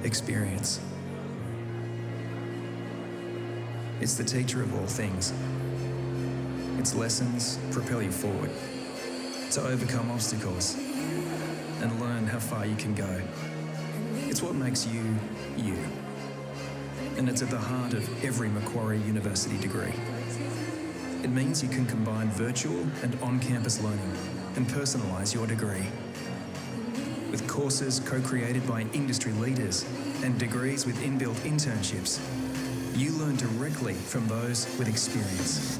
experience. It's the teacher of all things. Its lessons propel you forward to overcome obstacles and learn how far you can go. It's what makes you, you. And it's at the heart of every Macquarie University degree. It means you can combine virtual and on-campus learning and personalise your degree. With courses co-created by industry leaders and degrees with inbuilt internships, you learn directly from those with experience.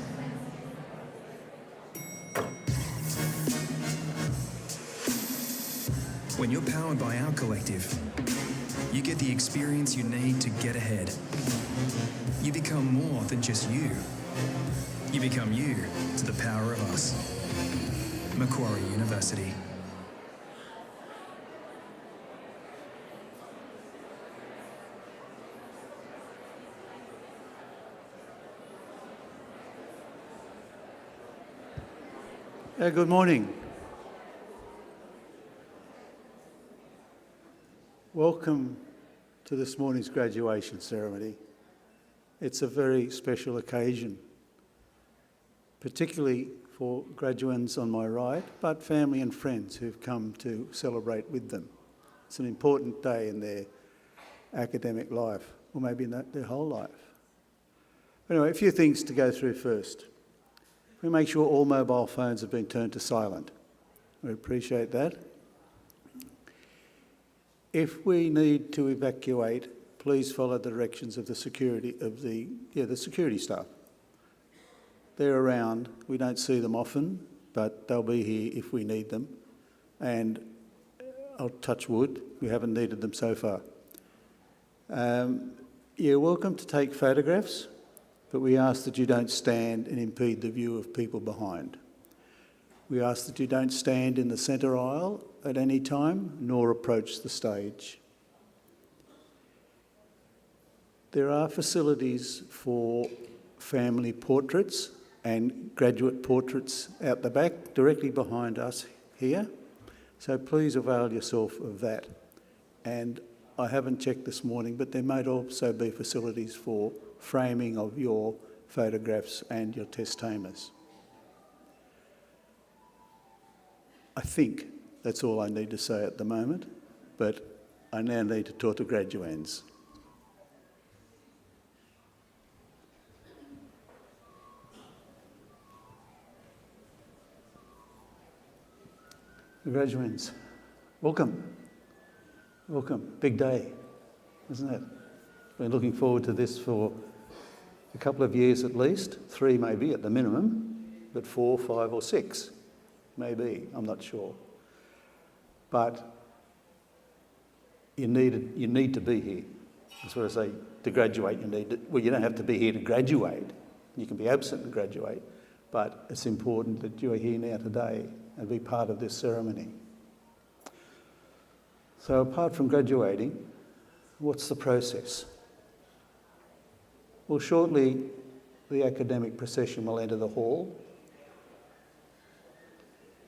When you're powered by our collective, you get the experience you need to get ahead. You become more than just you. You become you to the power of us. Macquarie University. Good morning. Welcome to this morning's graduation ceremony. It's a very special occasion, particularly for graduands on my right, but family and friends who've come to celebrate with them. It's an important day in their academic life, or maybe in their whole life. Anyway, a few things to go through first. We make sure all mobile phones have been turned to silent. We appreciate that. If we need to evacuate, please follow the directions of the security staff. They're around. We don't see them often, but they'll be here if we need them. And I'll touch wood, we haven't needed them so far. You're welcome to take photographs, but we ask that you don't stand and impede the view of people behind. We ask that you don't stand in the centre aisle at any time, nor approach the stage. There are facilities for family portraits and graduate portraits out the back, directly behind us here. So please avail yourself of that. And I haven't checked this morning, but there might also be facilities for framing of your photographs and your testamers. I think that's all I need to say at the moment, but I now need to talk to graduands. Graduands, welcome. Welcome. Big day, isn't it? Been looking forward to this for a couple of years at least, 3 maybe at the minimum, but 4, 5 or 6 maybe, I'm not sure. But you need to be here. That's what I say, to graduate you need to, well, you don't have to be here to graduate. You can be absent and graduate, but it's important that you are here now today and be part of this ceremony. So apart from graduating, what's the process? Well, shortly the academic procession will enter the hall.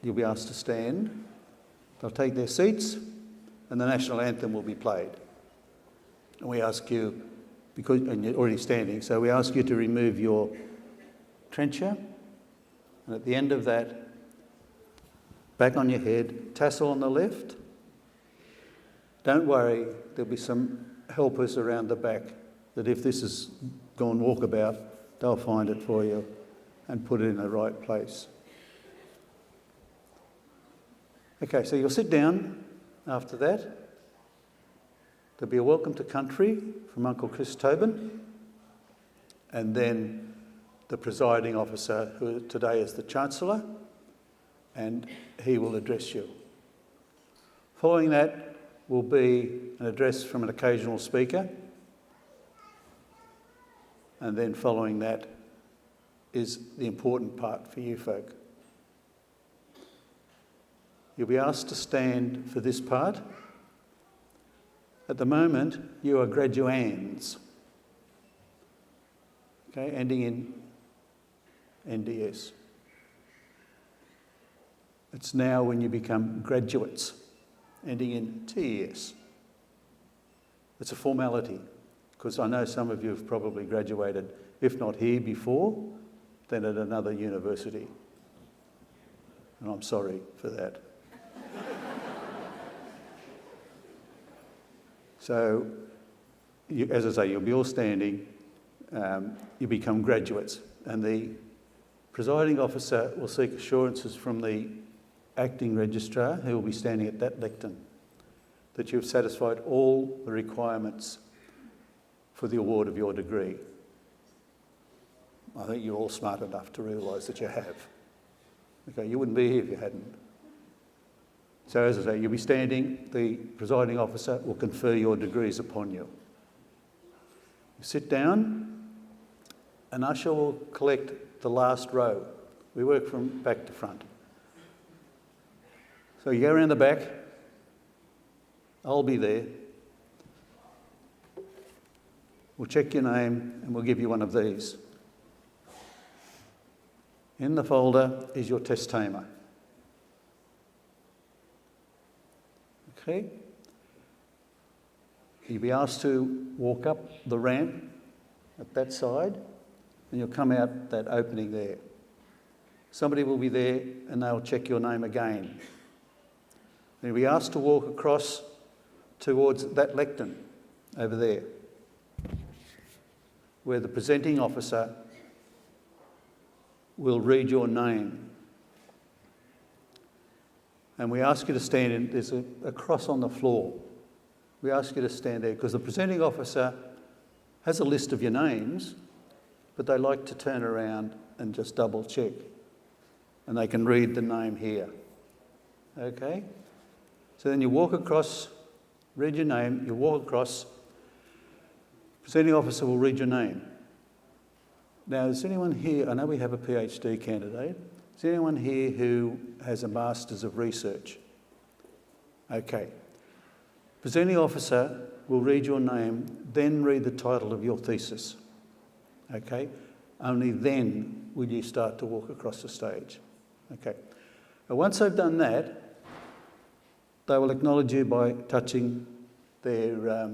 You'll be asked to stand. They'll take their seats and the national anthem will be played. And we ask you, and you're already standing, so we ask you to remove your trencher, and at the end of that, back on your head, tassel on the left. Don't worry, there'll be some helpers around the back that if this has gone walkabout, they'll find it for you and put it in the right place. Okay, so you'll sit down after that. There'll be a welcome to country from Uncle Chris Tobin, and then the presiding officer, who today is the Chancellor, and he will address you. Following that will be an address from an occasional speaker, and then following that is the important part for you folk. You'll be asked to stand for this part. At the moment, you are graduands, okay, ending in NDS. It's now when you become graduates, ending in TES. It's a formality, because I know some of you have probably graduated, if not here before, then at another university. And I'm sorry for that. So, as I say, you'll be all standing, you become graduates, and the presiding officer will seek assurances from the acting registrar, who will be standing at that lectern, that you've satisfied all the requirements for the award of your degree. I think you're all smart enough to realise that you have. Okay, you wouldn't be here if you hadn't. So as I say, you'll be standing, the presiding officer will confer your degrees upon you. You sit down, an usher will collect the last row. We work from back to front. So you go around the back, I'll be there. We'll check your name and we'll give you one of these. In the folder is your testamer. Okay? You'll be asked to walk up the ramp at that side and you'll come out that opening there. Somebody will be there and they'll check your name again. And you'll be asked to walk across towards that lectern over there, where the presenting officer will read your name. And we ask you to stand in, there's a cross on the floor. We ask you to stand there because the presenting officer has a list of your names, but they like to turn around and just double check. And they can read the name here. Okay? So then you walk across, read your name, you walk across, presenting officer will read your name. Now, is anyone here, I know we have a PhD candidate, is anyone here who has a Masters of Research? Okay. Presenting officer will read your name, then read the title of your thesis. Okay? Only then will you start to walk across the stage. Okay. Now, once they've done that, they will acknowledge you by touching their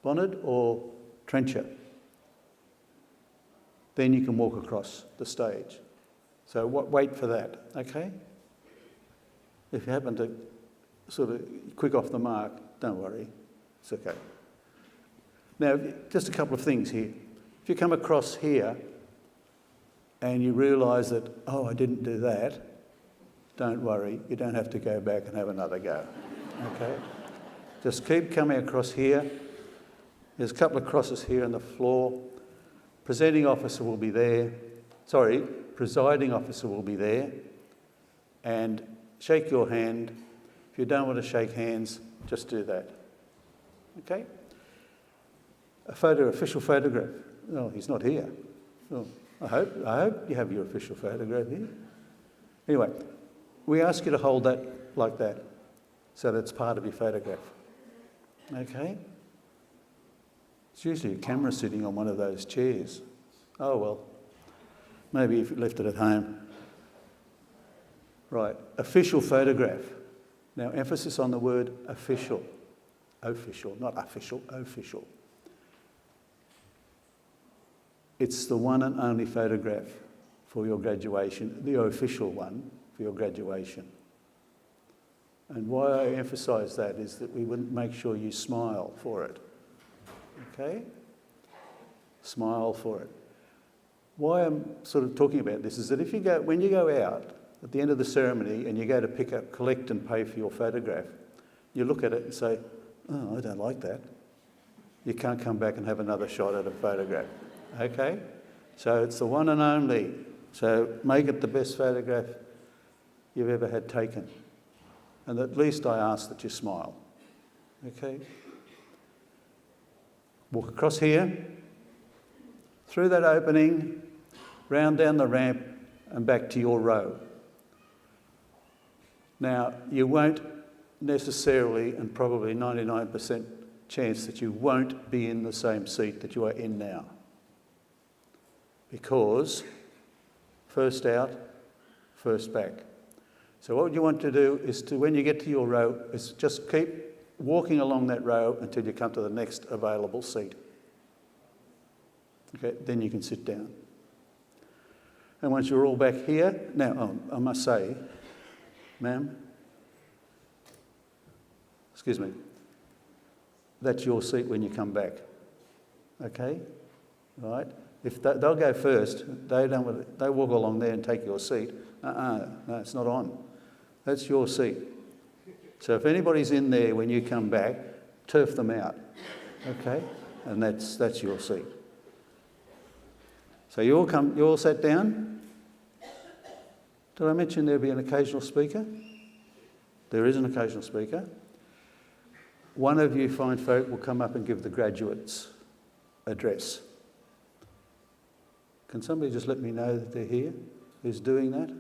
bonnet or trencher. Then you can walk across the stage. So wait for that, okay? If you happen to sort of quick off the mark, don't worry, it's okay. Now, just a couple of things here. If you come across here and you realise that, oh, I didn't do that, don't worry, you don't have to go back and have another go, okay? Just keep coming across here. There's a couple of crosses here on the floor. Presiding officer will be there and shake your hand. If you don't want to shake hands, just do that. Okay? Official photograph. Oh, he's not here. Oh, I hope you have your official photograph here. Anyway, we ask you to hold that like that, so that's part of your photograph. Okay? It's usually a camera sitting on one of those chairs. Oh well, maybe if you left it at home. Right, official photograph. Now emphasis on the word official. Official, not official, official. It's the one and only photograph for your graduation, the official one for your graduation. And why I emphasise that is that we wouldn't make sure you smile for it. Okay? Smile for it. Why I'm sort of talking about this is that when you go out at the end of the ceremony and you go to collect and pay for your photograph, you look at it and say, oh, I don't like that. You can't come back and have another shot at a photograph. Okay? So it's the one and only. So make it the best photograph you've ever had taken. And at least I ask that you smile. Okay? Walk across here, through that opening, round down the ramp and back to your row. Now, you won't necessarily, and probably 99% chance that you won't be in the same seat that you are in now. Because first out, first back. So what you want to do is when you get to your row, is just keep walking along that row until you come to the next available seat. Okay, then you can sit down. And once you're all back here, now I must say, ma'am, excuse me, that's your seat when you come back. Okay? Right? If they'll go first, they walk along there and take your seat. No, it's not on. That's your seat. So if anybody's in there when you come back, turf them out. Okay? And that's your seat. So you all sat down? Did I mention there'll be an occasional speaker? There is an occasional speaker. One of you fine folk will come up and give the graduates' address. Can somebody just let me know that they're here? Who's doing that?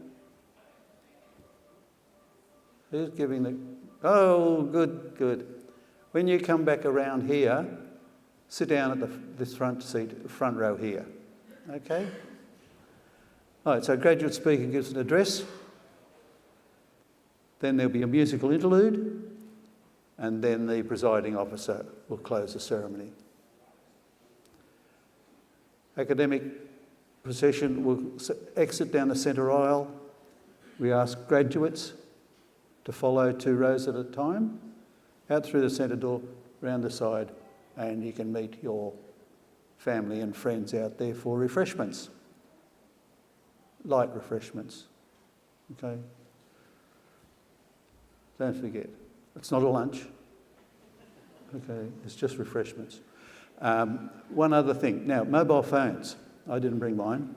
Who's giving the... Oh, good. When you come back around here, sit down at this front row here. Okay? All right, so graduate speaker gives an address. Then there'll be a musical interlude. And then the presiding officer will close the ceremony. Academic procession will exit down the centre aisle. We ask graduates to follow 2 rows at a time, out through the centre door, round the side, and you can meet your family and friends out there for refreshments. Light refreshments. Okay? Don't forget, it's not a lunch. Okay, it's just refreshments. One other thing. Now, mobile phones. I didn't bring mine.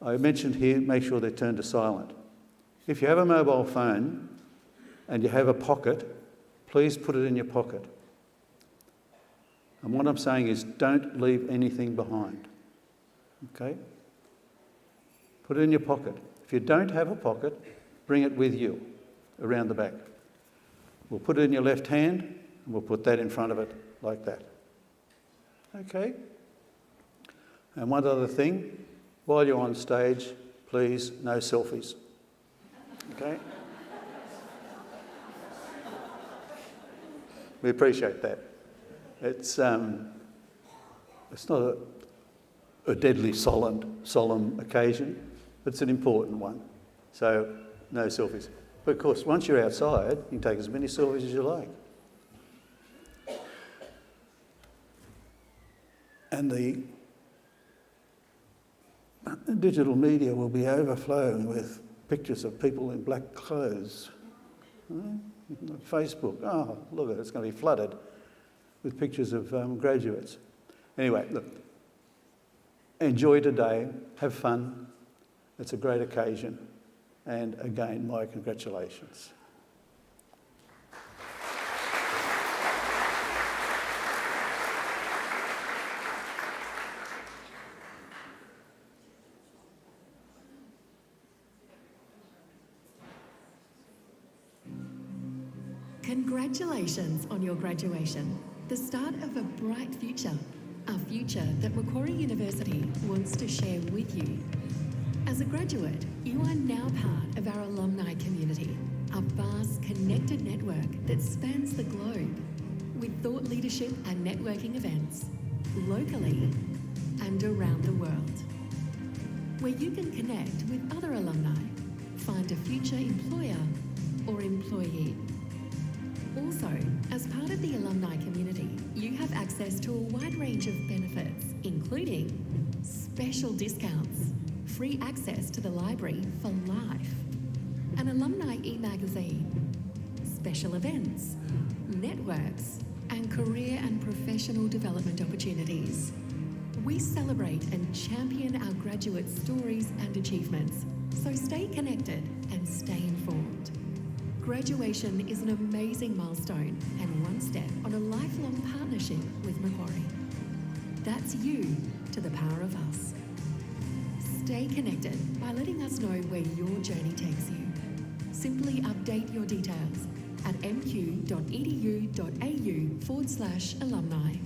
I mentioned here, make sure they're turned to silent. If you have a mobile phone and you have a pocket, please put it in your pocket. And what I'm saying is don't leave anything behind. Okay? Put it in your pocket. If you don't have a pocket, bring it with you around the back. We'll put it in your left hand and we'll put that in front of it like that. Okay? And one other thing, while you're on stage, please, no selfies. Okay? We appreciate that. It's not a deadly solemn occasion, but it's an important one. So, no selfies. But of course, once you're outside, you can take as many selfies as you like. And the digital media will be overflowing with pictures of people in black clothes. Facebook, oh, look at it, it's going to be flooded with pictures of graduates. Anyway, look, enjoy today, have fun. It's a great occasion. And again, my congratulations. Congratulations on your graduation, the start of a bright future, a future that Macquarie University wants to share with you. As a graduate, you are now part of our alumni community, a vast connected network that spans the globe, with thought leadership and networking events, locally and around the world, where you can connect with other alumni, find a future employer or employee. Also, as part of the alumni community, you have access to a wide range of benefits, including special discounts, free access to the library for life, an alumni e-magazine, special events, networks, and career and professional development opportunities. We celebrate and champion our graduate stories and achievements, so stay connected and stay informed. Graduation is an amazing milestone and one step on a lifelong partnership with Macquarie. That's you to the power of us. Stay connected by letting us know where your journey takes you. Simply update your details at mq.edu.au/alumni.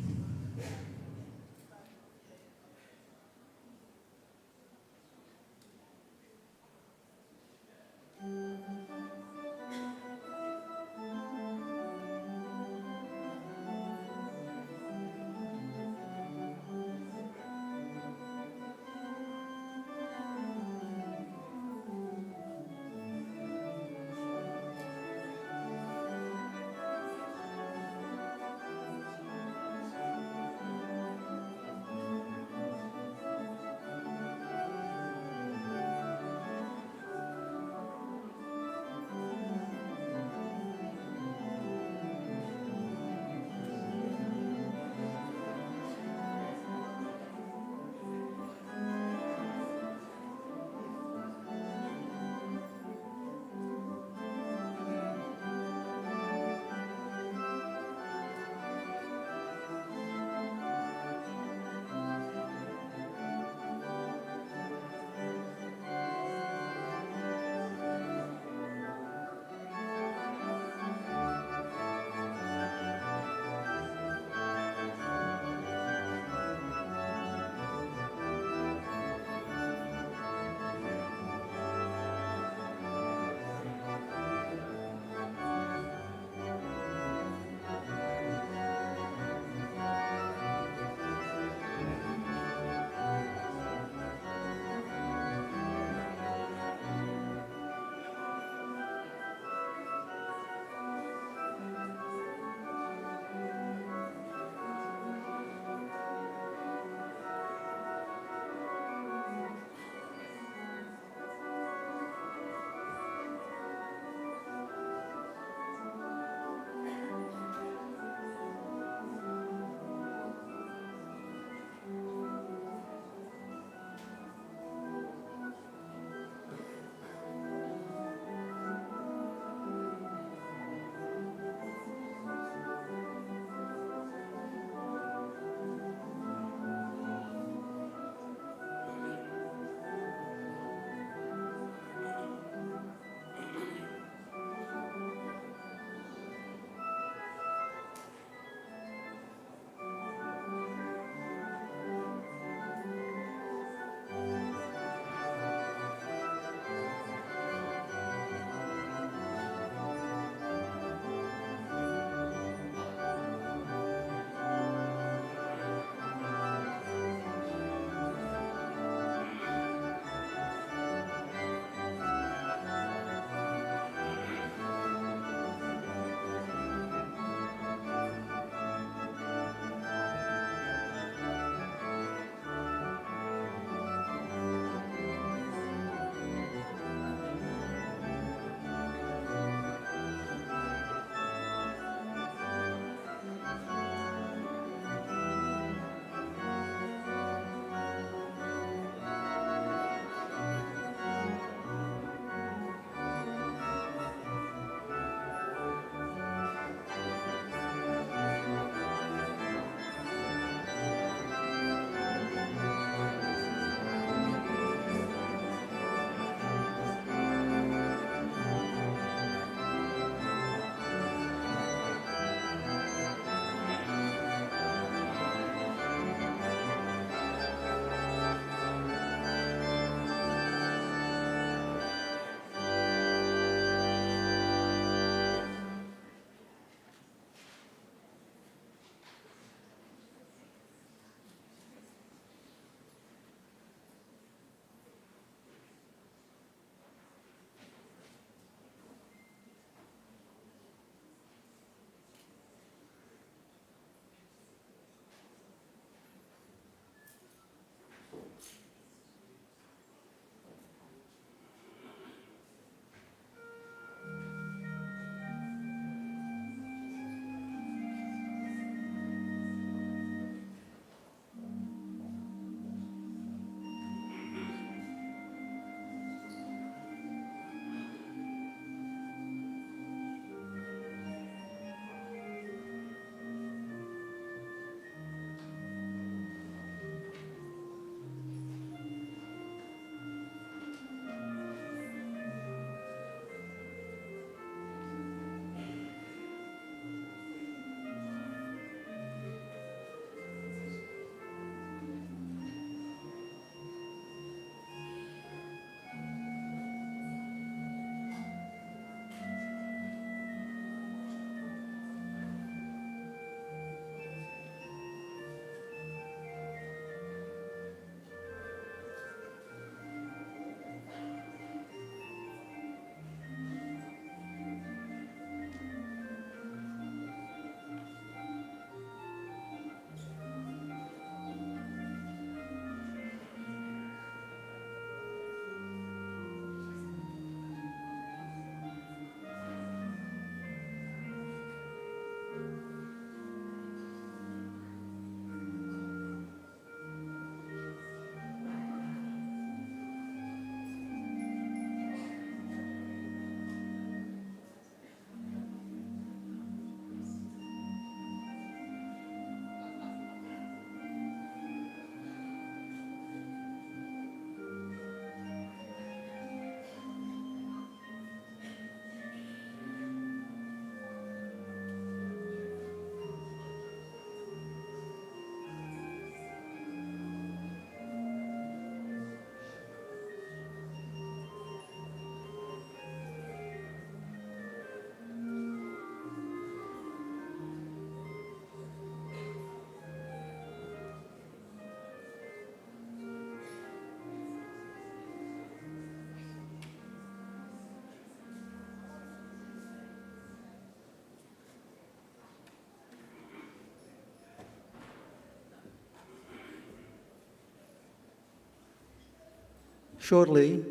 Shortly,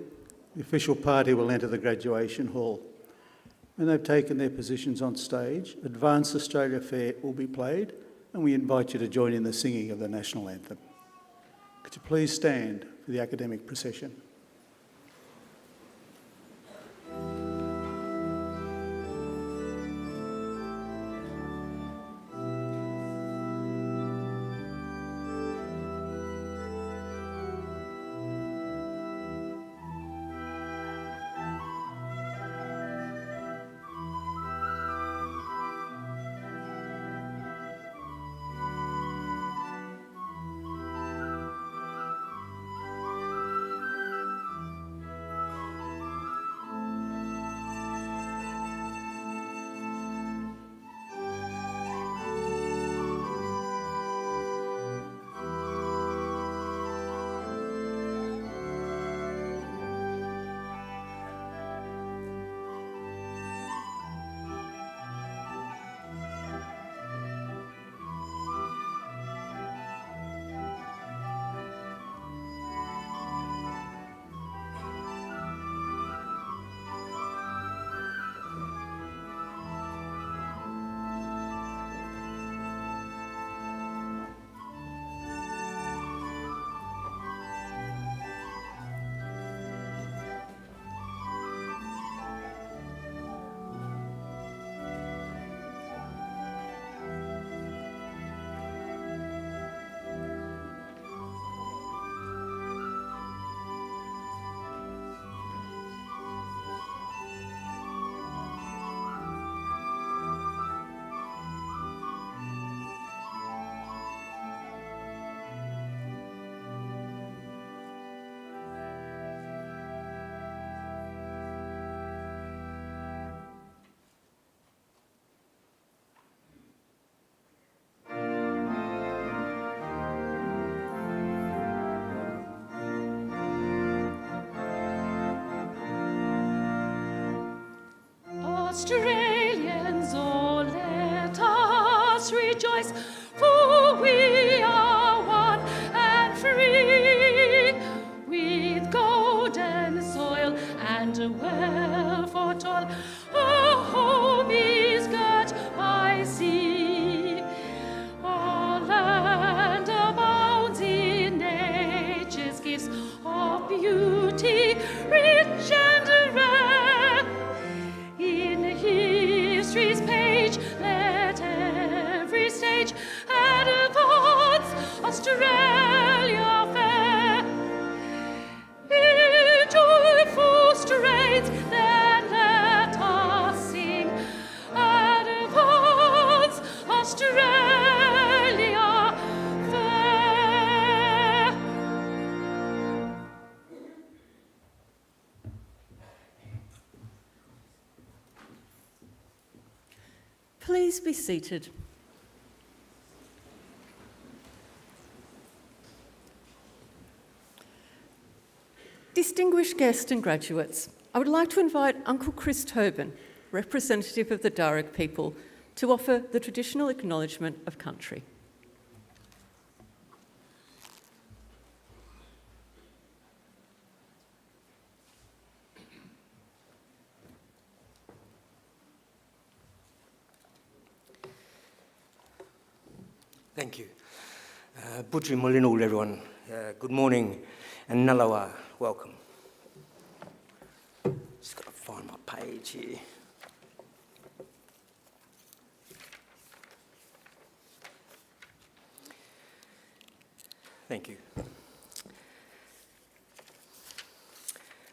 the official party will enter the graduation hall. When they've taken their positions on stage, Advance Australia Fair will be played, and we invite you to join in the singing of the national anthem. Could you please stand for the academic procession? Australians, oh, let us rejoice, for we are one and free, with golden soil and wealth for all. Our home is girt by sea. Our land abounds in nature's gifts of beauty, rich and rare. In history's page, let every stage advance Australia fair. In joyful strains, then let us sing, advance Australia fair. Please be seated. Distinguished guests and graduates, I would like to invite Uncle Chris Tobin, representative of the Darug people, to offer the traditional acknowledgement of country. Thank you. Budri Molinul, everyone. Good morning, and Nalawa, welcome. Just got to find my page here. Thank you.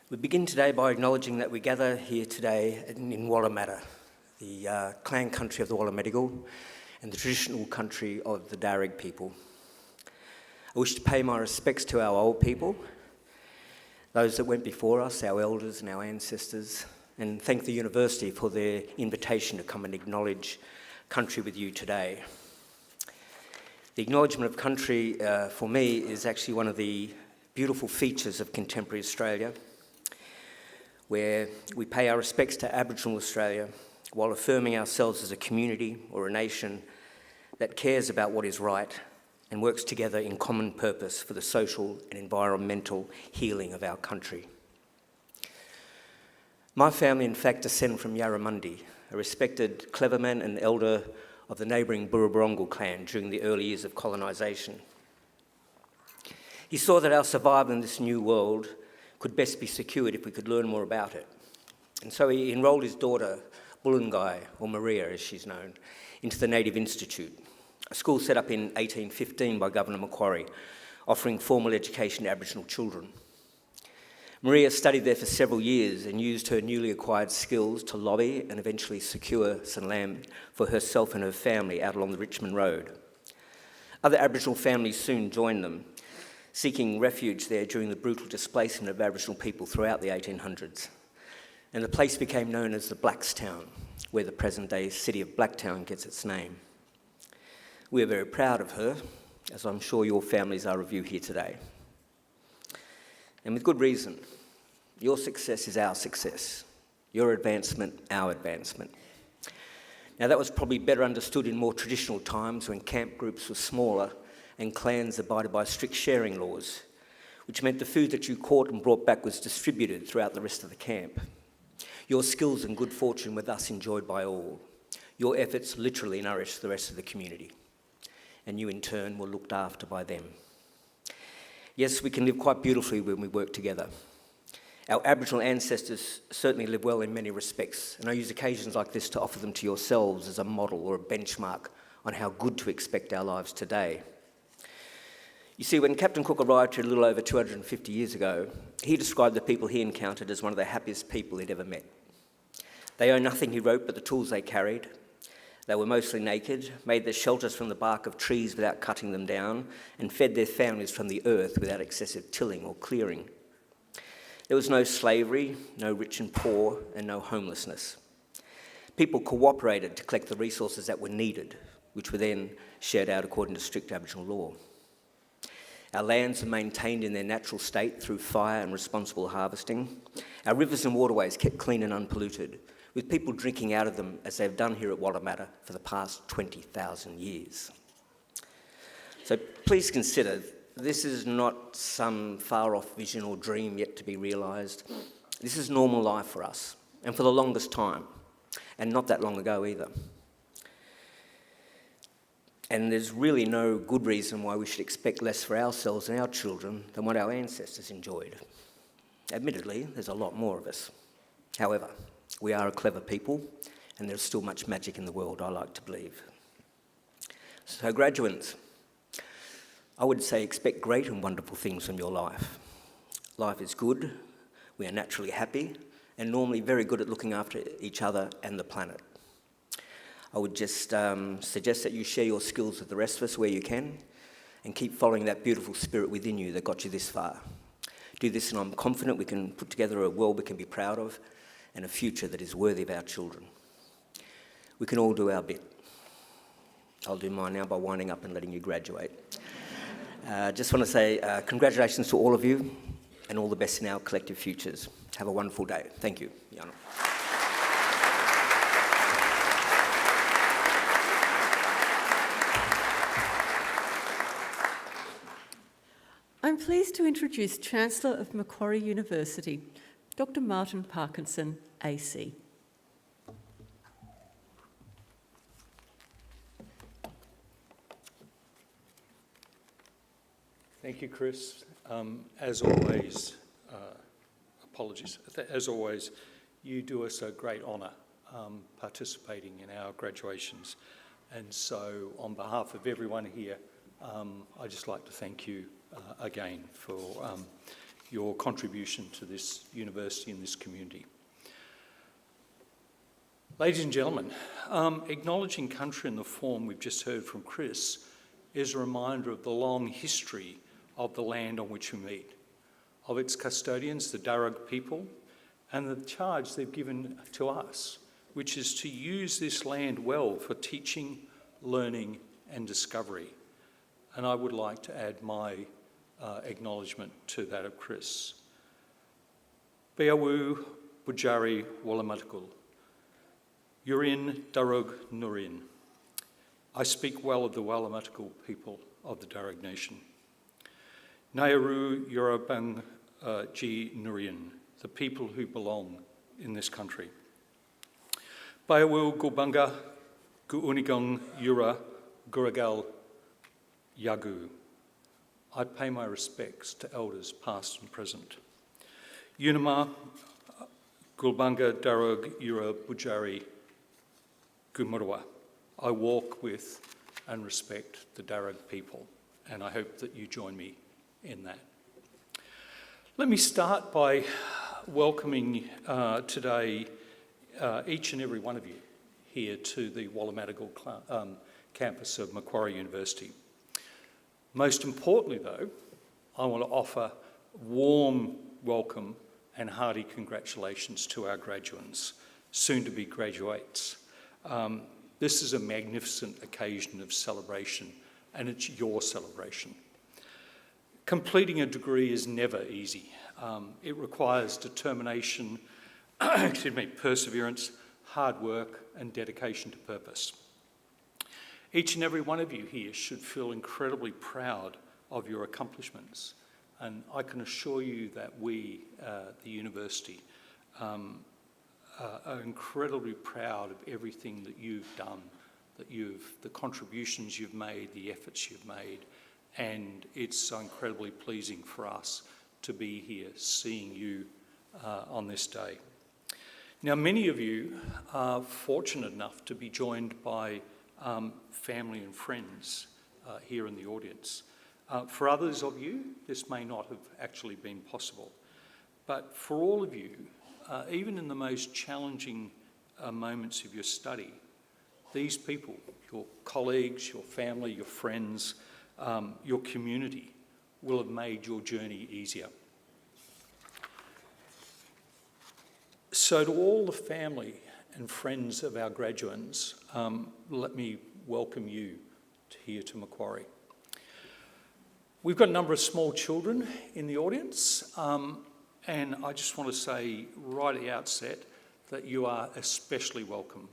We begin today by acknowledging that we gather here today in Wallamata, the clan country of the Wallamedigal, and the traditional country of the Darug people. I wish to pay my respects to our old people, those that went before us, our elders and our ancestors, and thank the university for their invitation to come and acknowledge country with you today. The acknowledgement of country for me is actually one of the beautiful features of contemporary Australia, where we pay our respects to Aboriginal Australia while affirming ourselves as a community or a nation that cares about what is right and works together in common purpose for the social and environmental healing of our country. My family, in fact, descend from Yarramundi, a respected cleverman and elder of the neighbouring Burrabarongal clan during the early years of colonisation. He saw that our survival in this new world could best be secured if we could learn more about it. And so he enrolled his daughter, Bulungai, or Maria as she's known, into the Native Institute, a school set up in 1815 by Governor Macquarie, offering formal education to Aboriginal children. Maria studied there for several years and used her newly acquired skills to lobby and eventually secure some land for herself and her family out along the Richmond Road. Other Aboriginal families soon joined them, seeking refuge there during the brutal displacement of Aboriginal people throughout the 1800s. And the place became known as the Blackstown, where the present-day city of Blacktown gets its name. We are very proud of her, as I'm sure your families are of you here today. And with good reason. Your success is our success. Your advancement, our advancement. Now that was probably better understood in more traditional times when camp groups were smaller and clans abided by strict sharing laws, which meant the food that you caught and brought back was distributed throughout the rest of the camp. Your skills and good fortune were thus enjoyed by all. Your efforts literally nourished the rest of the community, and you in turn were looked after by them. Yes, we can live quite beautifully when we work together. Our Aboriginal ancestors certainly live well in many respects, and I use occasions like this to offer them to yourselves as a model or a benchmark on how good to expect our lives today. You see, when Captain Cook arrived here a little over 250 years ago, he described the people he encountered as one of the happiest people he'd ever met. They owned nothing, he wrote, but the tools they carried. They were mostly naked, made their shelters from the bark of trees without cutting them down, and fed their families from the earth without excessive tilling or clearing. There was no slavery, no rich and poor, and no homelessness. People cooperated to collect the resources that were needed, which were then shared out according to strict Aboriginal law. Our lands are maintained in their natural state through fire and responsible harvesting. Our rivers and waterways kept clean and unpolluted, with people drinking out of them as they've done here at Wallamata for the past 20,000 years. So please consider, this is not some far-off vision or dream yet to be realised. This is normal life for us, and for the longest time, and not that long ago either. And there's really no good reason why we should expect less for ourselves and our children than what our ancestors enjoyed. Admittedly, there's a lot more of us. However, we are a clever people, and there's still much magic in the world, I like to believe. So graduates, I would say expect great and wonderful things from your life. Life is good, we are naturally happy, and normally very good at looking after each other and the planet. I would just suggest that you share your skills with the rest of us where you can, and keep following that beautiful spirit within you that got you this far. Do this, and I'm confident we can put together a world we can be proud of, and a future that is worthy of our children. We can all do our bit. I'll do mine now by winding up and letting you graduate. Just want to say congratulations to all of you, and all the best in our collective futures. Have a wonderful day. Thank you, Yana. I'm pleased to introduce Chancellor of Macquarie University, Dr. Martin Parkinson, AC. Thank you, Chris. As always, apologies. As always, you do us a great honour participating in our graduations. And so on behalf of everyone here, I'd just like to thank you again for your contribution to this university and this community. Ladies and gentlemen, acknowledging country in the form we've just heard from Chris is a reminder of the long history of the land on which we meet, of its custodians, the Darug people, and the charge they've given to us, which is to use this land well for teaching, learning and discovery. And I would like to add my acknowledgement to that of Chris. Beawu Bujari Wallamatikul, Yurin Darug Nurin. I speak well of the Wallamatikul people of the Darug Nation. Nairu Yorubang Ji Nurian, the people who belong in this country. Bayawil Gulbanga Guunigang Yura Guragal Yagu. I pay my respects to elders past and present. Unima Gulbanga Darug Yura Bujari Gumurwa. I walk with and respect the Darug people, and I hope that you join me in that. Let me start by welcoming today each and every one of you here to the Wallamadigal campus of Macquarie University. Most importantly, though, I want to offer warm welcome and hearty congratulations to our graduates, soon-to-be graduates. This is a magnificent occasion of celebration, and it's your celebration. Completing a degree is never easy. It requires determination, perseverance, hard work, and dedication to purpose. Each and every one of you here should feel incredibly proud of your accomplishments, and I can assure you that we, the university, are incredibly proud of everything that you've done, the contributions you've made, the efforts you've made, and it's so incredibly pleasing for us to be here seeing you on this day. Now, many of you are fortunate enough to be joined by family and friends here in the audience. For others of you, this may not have actually been possible. But for all of you, even in the most challenging moments of your study, these people, your colleagues, your family, your friends, your community, will have made your journey easier. So to all the family and friends of our graduates, let me welcome you here to Macquarie. We've got a number of small children in the audience, and I just want to say right at the outset that you are especially welcome.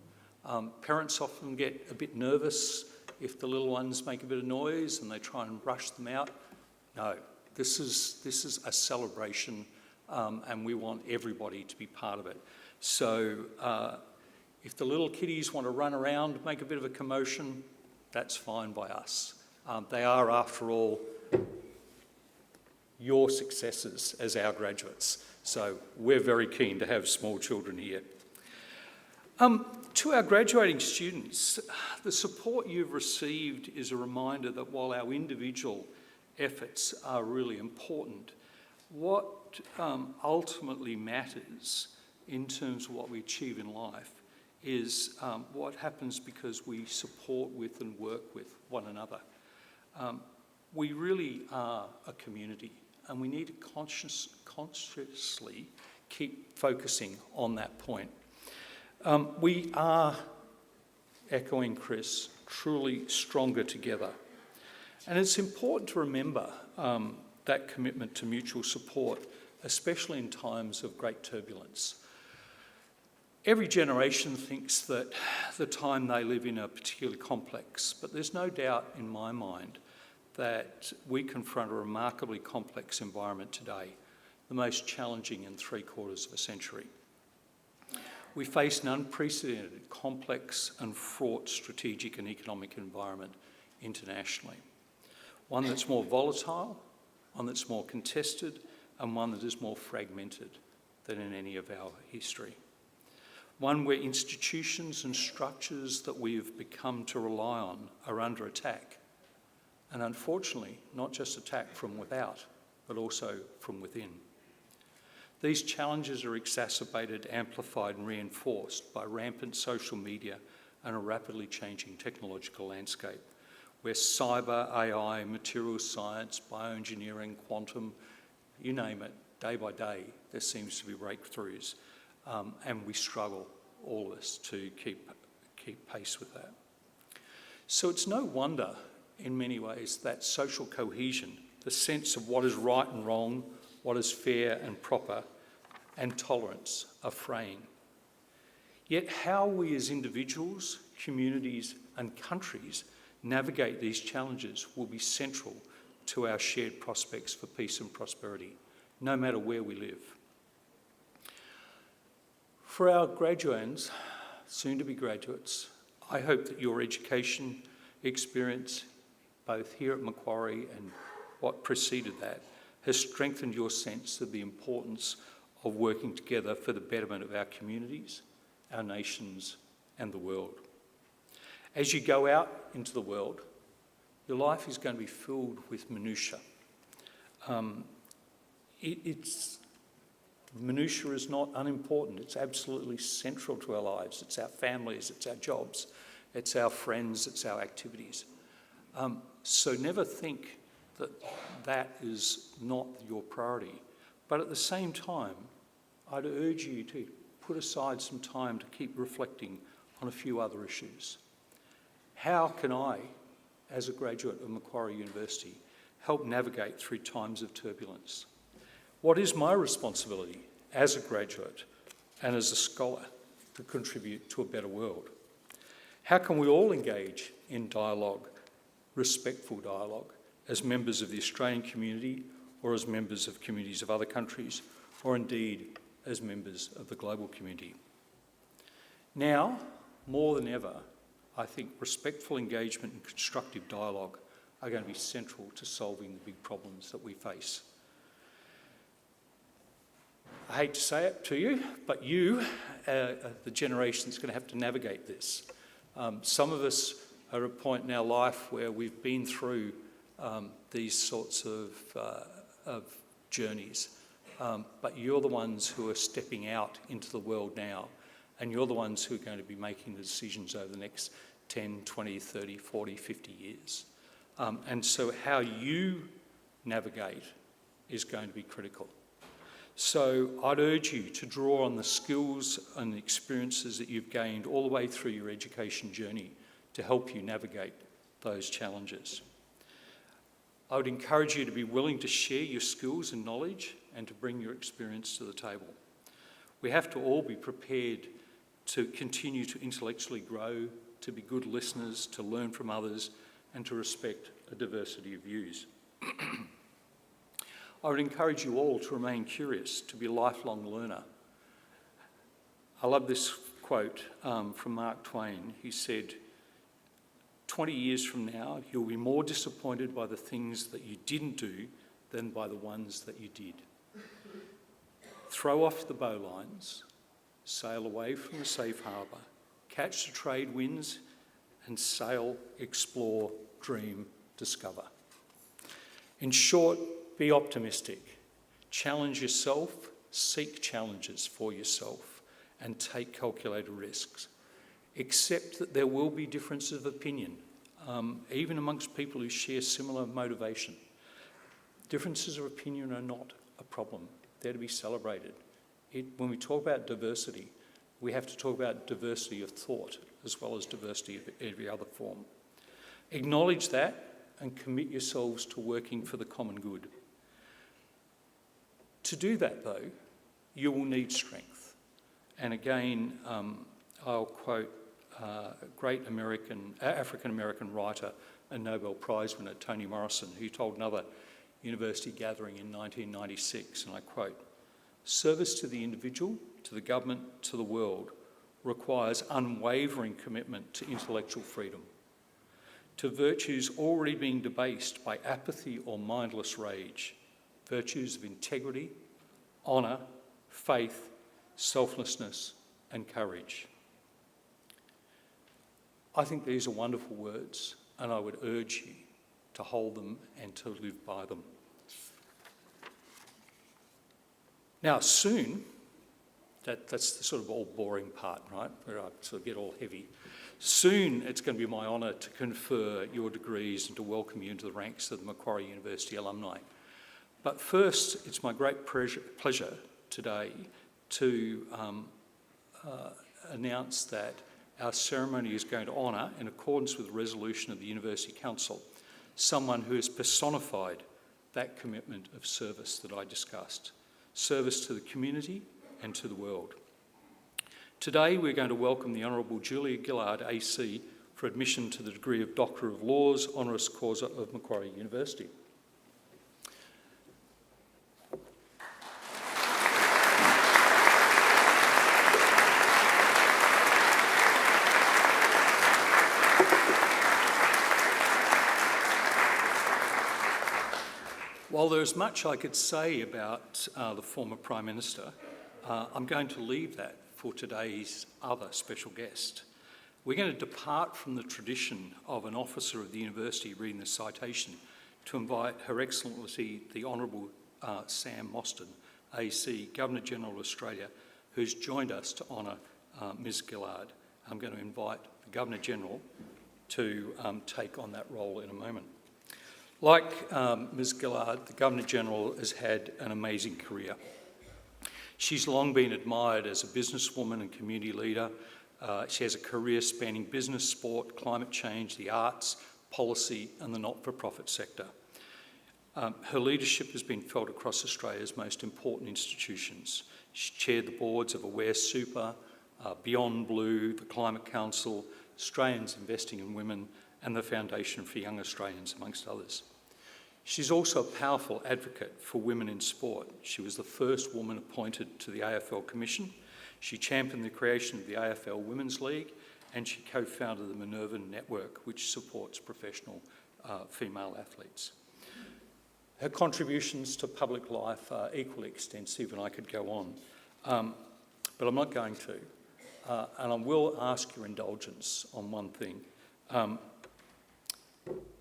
Parents often get a bit nervous if the little ones make a bit of noise and they try and brush them out. No, this is a celebration, and we want everybody to be part of it. So if the little kiddies want to run around, make a bit of a commotion, that's fine by us. They are, after all, your successors as our graduates. So we're very keen to have small children here. To our graduating students, the support you've received is a reminder that while our individual efforts are really important, what ultimately matters in terms of what we achieve in life is what happens because we support with and work with one another. We really are a community, and we need to consciously keep focusing on that point. We are, echoing Chris, truly stronger together. And it's important to remember that commitment to mutual support, especially in times of great turbulence. Every generation thinks that the time they live in are particularly complex, but there's no doubt in my mind that we confront a remarkably complex environment today, the most challenging in 3/4 of a century. We face an unprecedented, complex and fraught strategic and economic environment internationally. One that's more volatile, one that's more contested, and one that is more fragmented than in any of our history. One where institutions and structures that we have become to rely on are under attack. And unfortunately, not just attack from without, but also from within. These challenges are exacerbated, amplified and reinforced by rampant social media and a rapidly changing technological landscape, where cyber, AI, materials science, bioengineering, quantum, you name it, day by day, there seems to be breakthroughs, and we struggle, all of us, to keep pace with that. So it's no wonder, in many ways, that social cohesion, the sense of what is right and wrong, what is fair and proper, and tolerance are fraying. Yet how we as individuals, communities and countries navigate these challenges will be central to our shared prospects for peace and prosperity, no matter where we live. For our graduands, soon-to-be graduates, I hope that your education experience, both here at Macquarie and what preceded that, has strengthened your sense of the importance of working together for the betterment of our communities, our nations, and the world. As you go out into the world, your life is going to be filled with minutiae. Minutiae is not unimportant. It's absolutely central to our lives. It's our families, it's our jobs, it's our friends, it's our activities. So never think that that is not your priority. But at the same time, I'd urge you to put aside some time to keep reflecting on a few other issues. How can I, as a graduate of Macquarie University, help navigate through times of turbulence? What is my responsibility as a graduate and as a scholar to contribute to a better world? How can we all engage in dialogue, respectful dialogue, as members of the Australian community or as members of communities of other countries, or indeed as members of the global community? Now, more than ever, I think respectful engagement and constructive dialogue are going to be central to solving the big problems that we face. I hate to say it to you, but you are the generation that's going to have to navigate this. Some of us are at a point in our life where we've been through these sorts of journeys, but you're the ones who are stepping out into the world now, and you're the ones who are going to be making the decisions over the next 10, 20, 30, 40, 50 years. And so how you navigate is going to be critical. So I'd urge you to draw on the skills and the experiences that you've gained all the way through your education journey to help you navigate those challenges. I would encourage you to be willing to share your skills and knowledge and to bring your experience to the table. We have to all be prepared to continue to intellectually grow, to be good listeners, to learn from others, and to respect a diversity of views. I would encourage you all to remain curious, to be a lifelong learner. I love this quote from Mark Twain. He said, 20 years from now, you'll be more disappointed by the things that you didn't do than by the ones that you did. Throw off the bowlines, sail away from the safe harbour, catch the trade winds, and sail, explore, dream, discover. In short, be optimistic, challenge yourself, seek challenges for yourself, and take calculated risks. Accept that there will be differences of opinion, even amongst people who share similar motivation. Differences of opinion are not a problem. They're to be celebrated. When we talk about diversity, we have to talk about diversity of thought as well as diversity of every other form. Acknowledge that and commit yourselves to working for the common good. To do that, though, you will need strength. And again, I'll quote a great African-American writer and Nobel Prize winner, Toni Morrison, who told another university gathering in 1996, and I quote, "Service to the individual, to the government, to the world requires unwavering commitment to intellectual freedom, to virtues already being debased by apathy or mindless rage, virtues of integrity, honour, faith, selflessness, and courage." I think these are wonderful words, and I would urge you to hold them and to live by them. Now, soon, that's the sort of all boring part, right, where I sort of get all heavy. Soon, it's going to be my honour to confer your degrees and to welcome you into the ranks of the Macquarie University alumni. But first, it's my great pleasure today to announce that our ceremony is going to honour, in accordance with the resolution of the University Council, someone who has personified that commitment of service that I discussed. Service to the community and to the world. Today we're going to welcome the Honourable Julia Gillard AC for admission to the degree of Doctor of Laws, honoris causa of Macquarie University. While there's much I could say about the former Prime Minister, I'm going to leave that for today's other special guest. We're going to depart from the tradition of an officer of the university reading the citation to invite Her Excellency the Honourable Sam Mostyn, AC, Governor-General of Australia, who's joined us to honour Ms Gillard. I'm going to invite the Governor-General to take on that role in a moment. Like Ms Gillard, the Governor-General has had an amazing career. She's long been admired as a businesswoman and community leader. She has a career spanning business, sport, climate change, the arts, policy and the not-for-profit sector. Her leadership has been felt across Australia's most important institutions. She chaired the boards of Aware Super, Beyond Blue, the Climate Council, Australians Investing in Women and the Foundation for Young Australians, amongst others. She's also a powerful advocate for women in sport. She was the first woman appointed to the AFL Commission. She championed the creation of the AFL Women's League and she co-founded the Minerva Network, which supports professional female athletes. Her contributions to public life are equally extensive and I could go on, but I'm not going to. And I will ask your indulgence on one thing.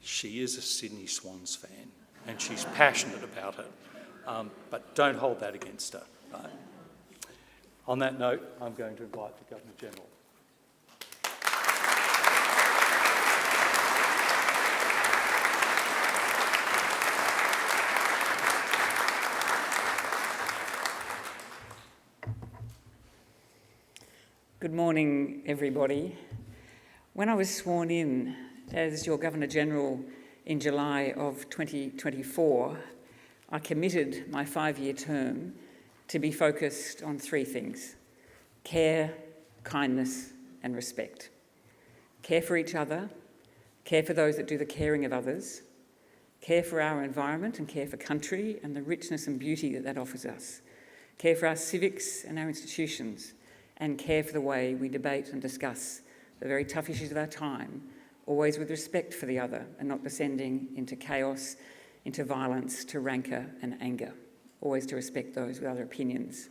She is a Sydney Swans fan and she's passionate about it, but don't hold that against her. Right? On that note, I'm going to invite the Governor-General. Good morning, everybody. When I was sworn in as your Governor-General in July of 2024, I committed my 5-year term to be focused on 3 things: care, kindness and respect. Care for each other, care for those that do the caring of others, care for our environment and care for country and the richness and beauty that that offers us, care for our civics and our institutions, and care for the way we debate and discuss the very tough issues of our time, always with respect for the other and not descending into chaos, into violence, to rancour and anger, always to respect those with other opinions.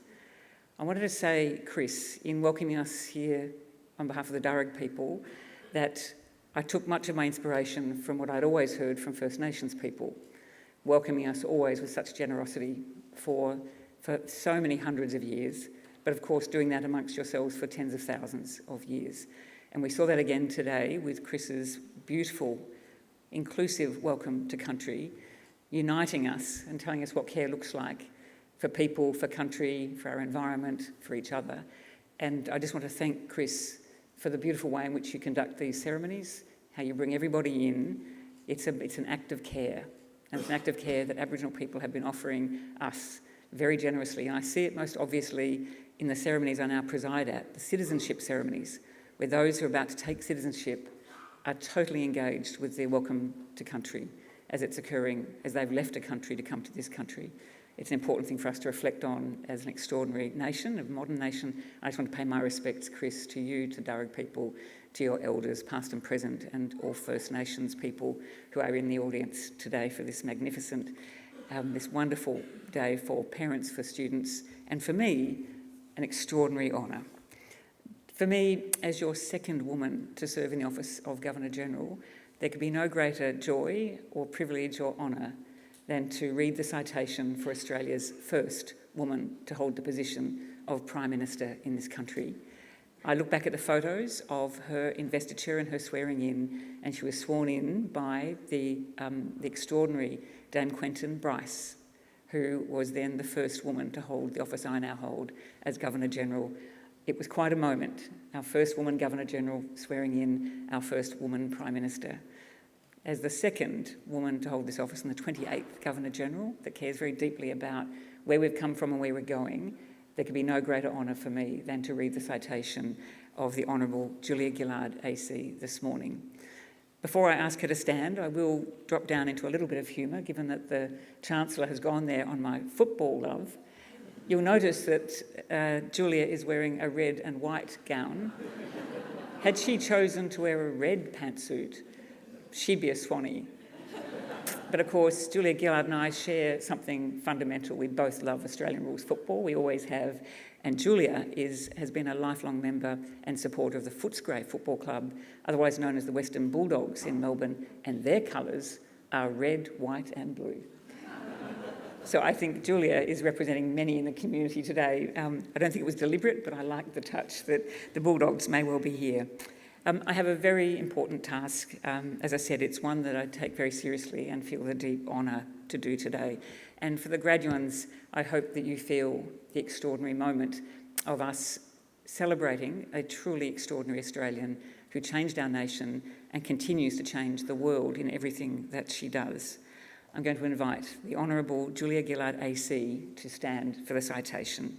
I wanted to say, Chris, in welcoming us here on behalf of the Darug people, that I took much of my inspiration from what I'd always heard from First Nations people, welcoming us always with such generosity for so many hundreds of years, but of course doing that amongst yourselves for tens of thousands of years. And we saw that again today with Chris's beautiful, inclusive welcome to country, uniting us and telling us what care looks like for people, for country, for our environment, for each other. And I just want to thank Chris for the beautiful way in which you conduct these ceremonies, how you bring everybody in. It's an act of care, and it's an act of care that Aboriginal people have been offering us very generously. And I see it most obviously in the ceremonies I now preside at, the citizenship ceremonies, where those who are about to take citizenship are totally engaged with their welcome to country as it's occurring, as they've left a country to come to this country. It's an important thing for us to reflect on as an extraordinary nation, a modern nation. I just want to pay my respects, Chris, to you, to Darug people, to your elders, past and present, and all First Nations people who are in the audience today for this magnificent, this wonderful day for parents, for students, and for me, an extraordinary honour. For me, as your second woman to serve in the office of Governor-General, there could be no greater joy or privilege or honour than to read the citation for Australia's first woman to hold the position of Prime Minister in this country. I look back at the photos of her investiture and her swearing in, and she was sworn in by the extraordinary Dame Quentin Bryce, who was then the first woman to hold the office I now hold as Governor-General. It was quite a moment, our first woman Governor-General swearing in our first woman Prime Minister. As the second woman to hold this office and the 28th Governor-General that cares very deeply about where we've come from and where we're going, there could be no greater honour for me than to read the citation of the Honourable Julia Gillard AC this morning. Before I ask her to stand, I will drop down into a little bit of humour, given that the Chancellor has gone there on my football love. You'll notice that Julia is wearing a red and white gown. Had she chosen to wear a red pantsuit, she'd be a Swanee. But of course, Julia Gillard and I share something fundamental. We both love Australian rules football, we always have. And Julia has been a lifelong member and supporter of the Footscray Football Club, otherwise known as the Western Bulldogs in Melbourne, and their colours are red, white and blue. So I think Julia is representing many in the community today. I don't think it was deliberate, but I like the touch that the Bulldogs may well be here. I have a very important task. As I said, it's one that I take very seriously and feel the deep honour to do today. And for the graduands, I hope that you feel the extraordinary moment of us celebrating a truly extraordinary Australian who changed our nation and continues to change the world in everything that she does. I'm going to invite the Honourable Julia Gillard AC to stand for the citation.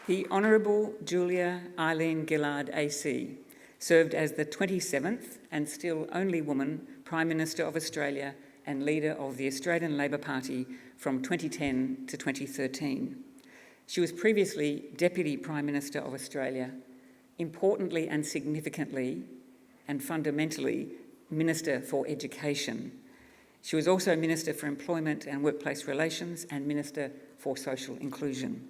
The Honourable Julia Eileen Gillard AC served as the 27th and still only woman Prime Minister of Australia and leader of the Australian Labor Party from 2010 to 2013. She was previously Deputy Prime Minister of Australia, importantly and significantly and fundamentally Minister for Education. She was also Minister for Employment and Workplace Relations and Minister for Social Inclusion.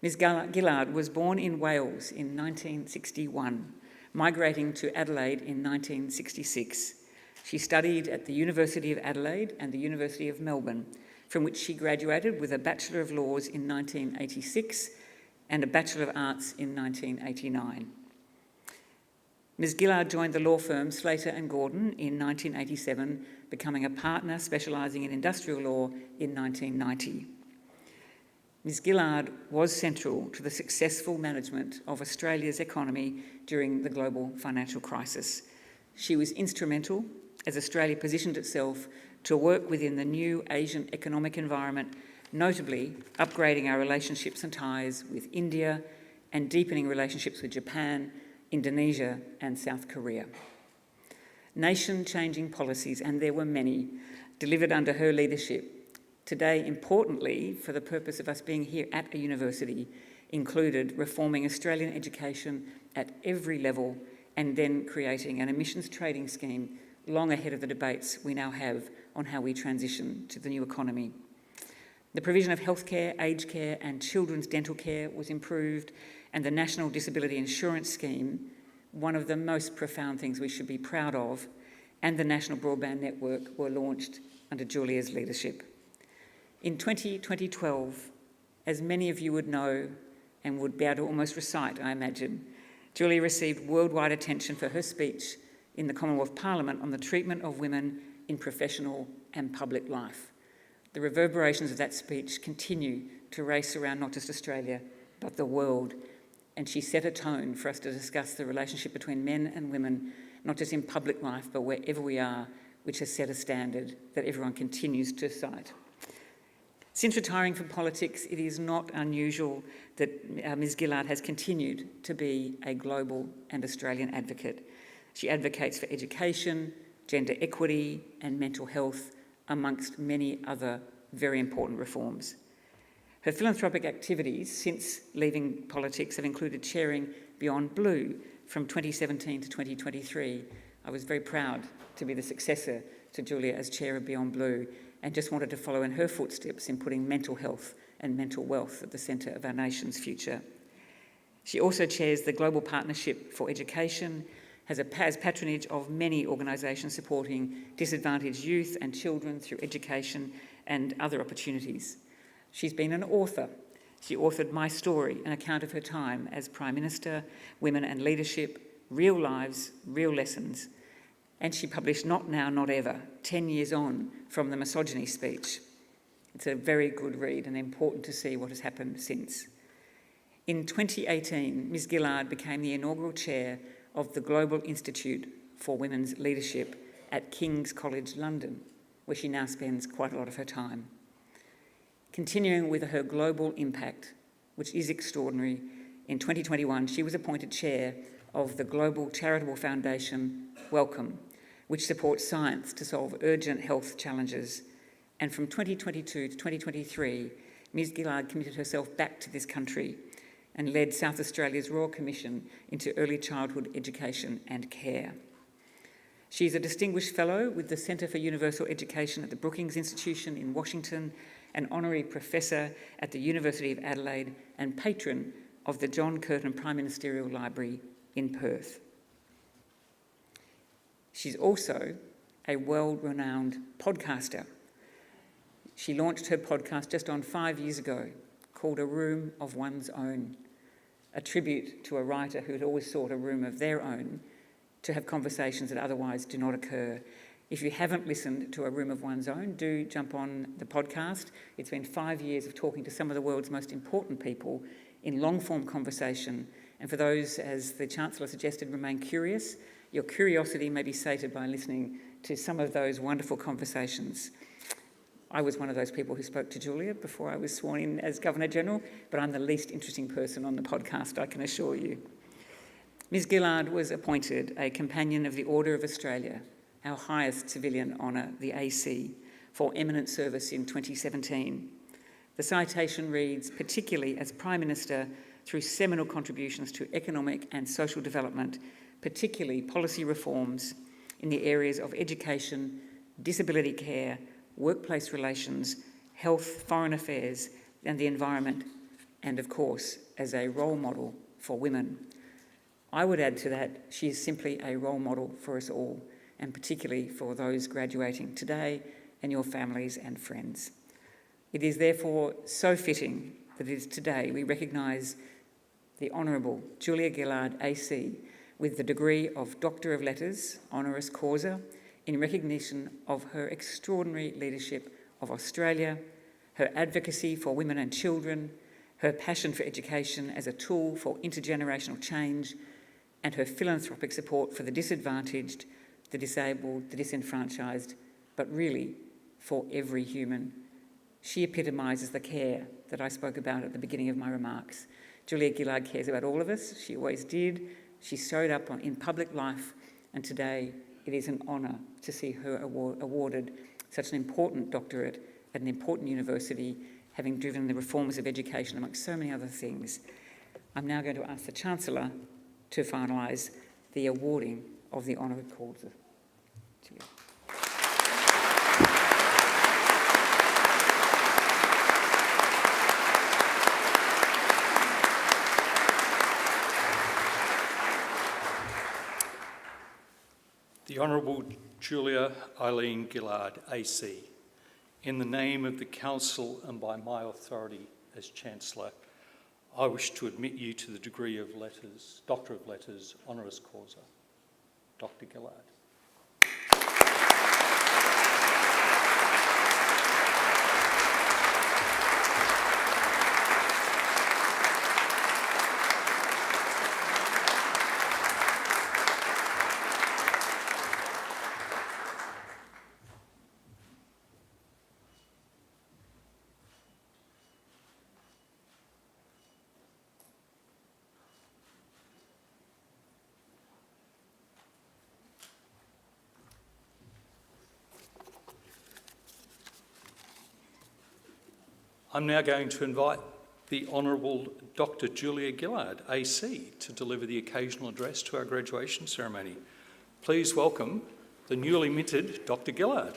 Ms Gillard was born in Wales in 1961, migrating to Adelaide in 1966. She studied at the University of Adelaide and the University of Melbourne, from which she graduated with a Bachelor of Laws in 1986 and a Bachelor of Arts in 1989. Ms Gillard joined the law firm Slater and Gordon in 1987, becoming a partner specialising in industrial law in 1990. Ms Gillard was central to the successful management of Australia's economy during the global financial crisis. She was instrumental as Australia positioned itself to work within the new Asian economic environment, notably upgrading our relationships and ties with India and deepening relationships with Japan, Indonesia and South Korea. Nation-changing policies, and there were many, delivered under her leadership. Today, importantly, for the purpose of us being here at a university, included reforming Australian education at every level and then creating an emissions trading scheme long ahead of the debates we now have on how we transition to the new economy. The provision of healthcare, aged care and children's dental care was improved, and the National Disability Insurance Scheme, one of the most profound things we should be proud of, and the National Broadband Network were launched under Julia's leadership. In 2012, as many of you would know and would be able to almost recite, I imagine, Julia received worldwide attention for her speech in the Commonwealth Parliament on the treatment of women in professional and public life. The reverberations of that speech continue to race around not just Australia, but the world, and she set a tone for us to discuss the relationship between men and women, not just in public life, but wherever we are, which has set a standard that everyone continues to cite. Since retiring from politics, it is not unusual that Ms Gillard has continued to be a global and Australian advocate. She advocates for education, gender equity and mental health, amongst many other very important reforms. Her philanthropic activities since leaving politics have included chairing Beyond Blue from 2017 to 2023. I was very proud to be the successor to Julia as chair of Beyond Blue, and just wanted to follow in her footsteps in putting mental health and mental wealth at the centre of our nation's future. She also chairs the Global Partnership for Education, has patronage of many organisations supporting disadvantaged youth and children through education and other opportunities. She's been an author. She authored My Story, an account of her time as Prime Minister, Women and Leadership, Real Lives, Real Lessons, and she published Not Now, Not Ever, 10 years on from the misogyny speech. It's a very good read and important to see what has happened since. In 2018, Ms Gillard became the inaugural chair of the Global Institute for Women's Leadership at King's College London, where she now spends quite a lot of her time. Continuing with her global impact, which is extraordinary, in 2021 she was appointed chair of the global charitable foundation Welcome, which supports science to solve urgent health challenges. And from 2022 to 2023, Ms Gillard committed herself back to this country and led South Australia's Royal Commission into Early Childhood Education and Care. She is a Distinguished Fellow with the Centre for Universal Education at the Brookings Institution in Washington, an Honorary Professor at the University of Adelaide, and patron of the John Curtin Prime Ministerial Library in Perth. She's also a world-renowned podcaster. She launched her podcast just on 5 years ago, called A Room of One's Own, a tribute to a writer who had always sought a room of their own to have conversations that otherwise do not occur. If you haven't listened to A Room of One's Own, do jump on the podcast. It's been 5 years of talking to some of the world's most important people in long-form conversation. And for those, as the Chancellor suggested, remain curious, your curiosity may be sated by listening to some of those wonderful conversations. I was one of those people who spoke to Julia before I was sworn in as Governor-General, but I'm the least interesting person on the podcast, I can assure you. Ms Gillard was appointed a Companion of the Order of Australia, our highest civilian honour, the AC, for eminent service in 2017. The citation reads, particularly as Prime Minister through seminal contributions to economic and social development, particularly policy reforms in the areas of education, disability care, workplace relations, health, foreign affairs, and the environment, and of course, as a role model for women. I would add to that, she is simply a role model for us all, and particularly for those graduating today and your families and friends. It is therefore so fitting that it is today we recognise the Honourable Julia Gillard AC with the degree of Doctor of Letters, honoris causa, in recognition of her extraordinary leadership of Australia, her advocacy for women and children, her passion for education as a tool for intergenerational change, and her philanthropic support for the disadvantaged, the disabled, the disenfranchised, but really for every human. She epitomises the care that I spoke about at the beginning of my remarks. Julia Gillard cares about all of us. She always did. She showed up in public life, and today it is an honour to see her awarded such an important doctorate at an important university, having driven the reforms of education amongst so many other things. I'm now going to ask the Chancellor to finalise the awarding of the honoris causa. Julia. The Honourable Julia Eileen Gillard, AC, in the name of the Council and by my authority as Chancellor, I wish to admit you to the degree of Letters, Doctor of Letters, honoris causa. Dr. Gillard. I'm now going to invite the Honourable Dr. Julia Gillard, AC, to deliver the occasional address to our graduation ceremony. Please welcome the newly minted Dr. Gillard.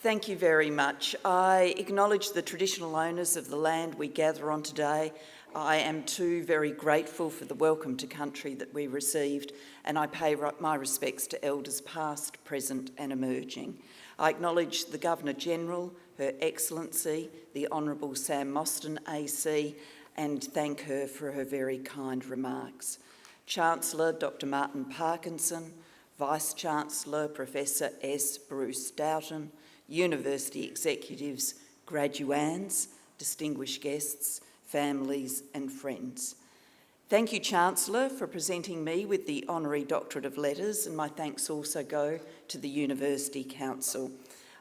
Thank you very much. I acknowledge the traditional owners of the land we gather on today. I am too very grateful for the welcome to country that we received, and I pay my respects to elders past, present and emerging. I acknowledge the Governor-General, Her Excellency, the Honourable Sam Mostyn AC, and thank her for her very kind remarks. Chancellor Dr. Martin Parkinson, Vice-Chancellor Professor S. Bruce Doughton, University executives, graduands, distinguished guests, families and friends. Thank you, Chancellor, for presenting me with the Honorary Doctorate of Letters, and my thanks also go to the University Council.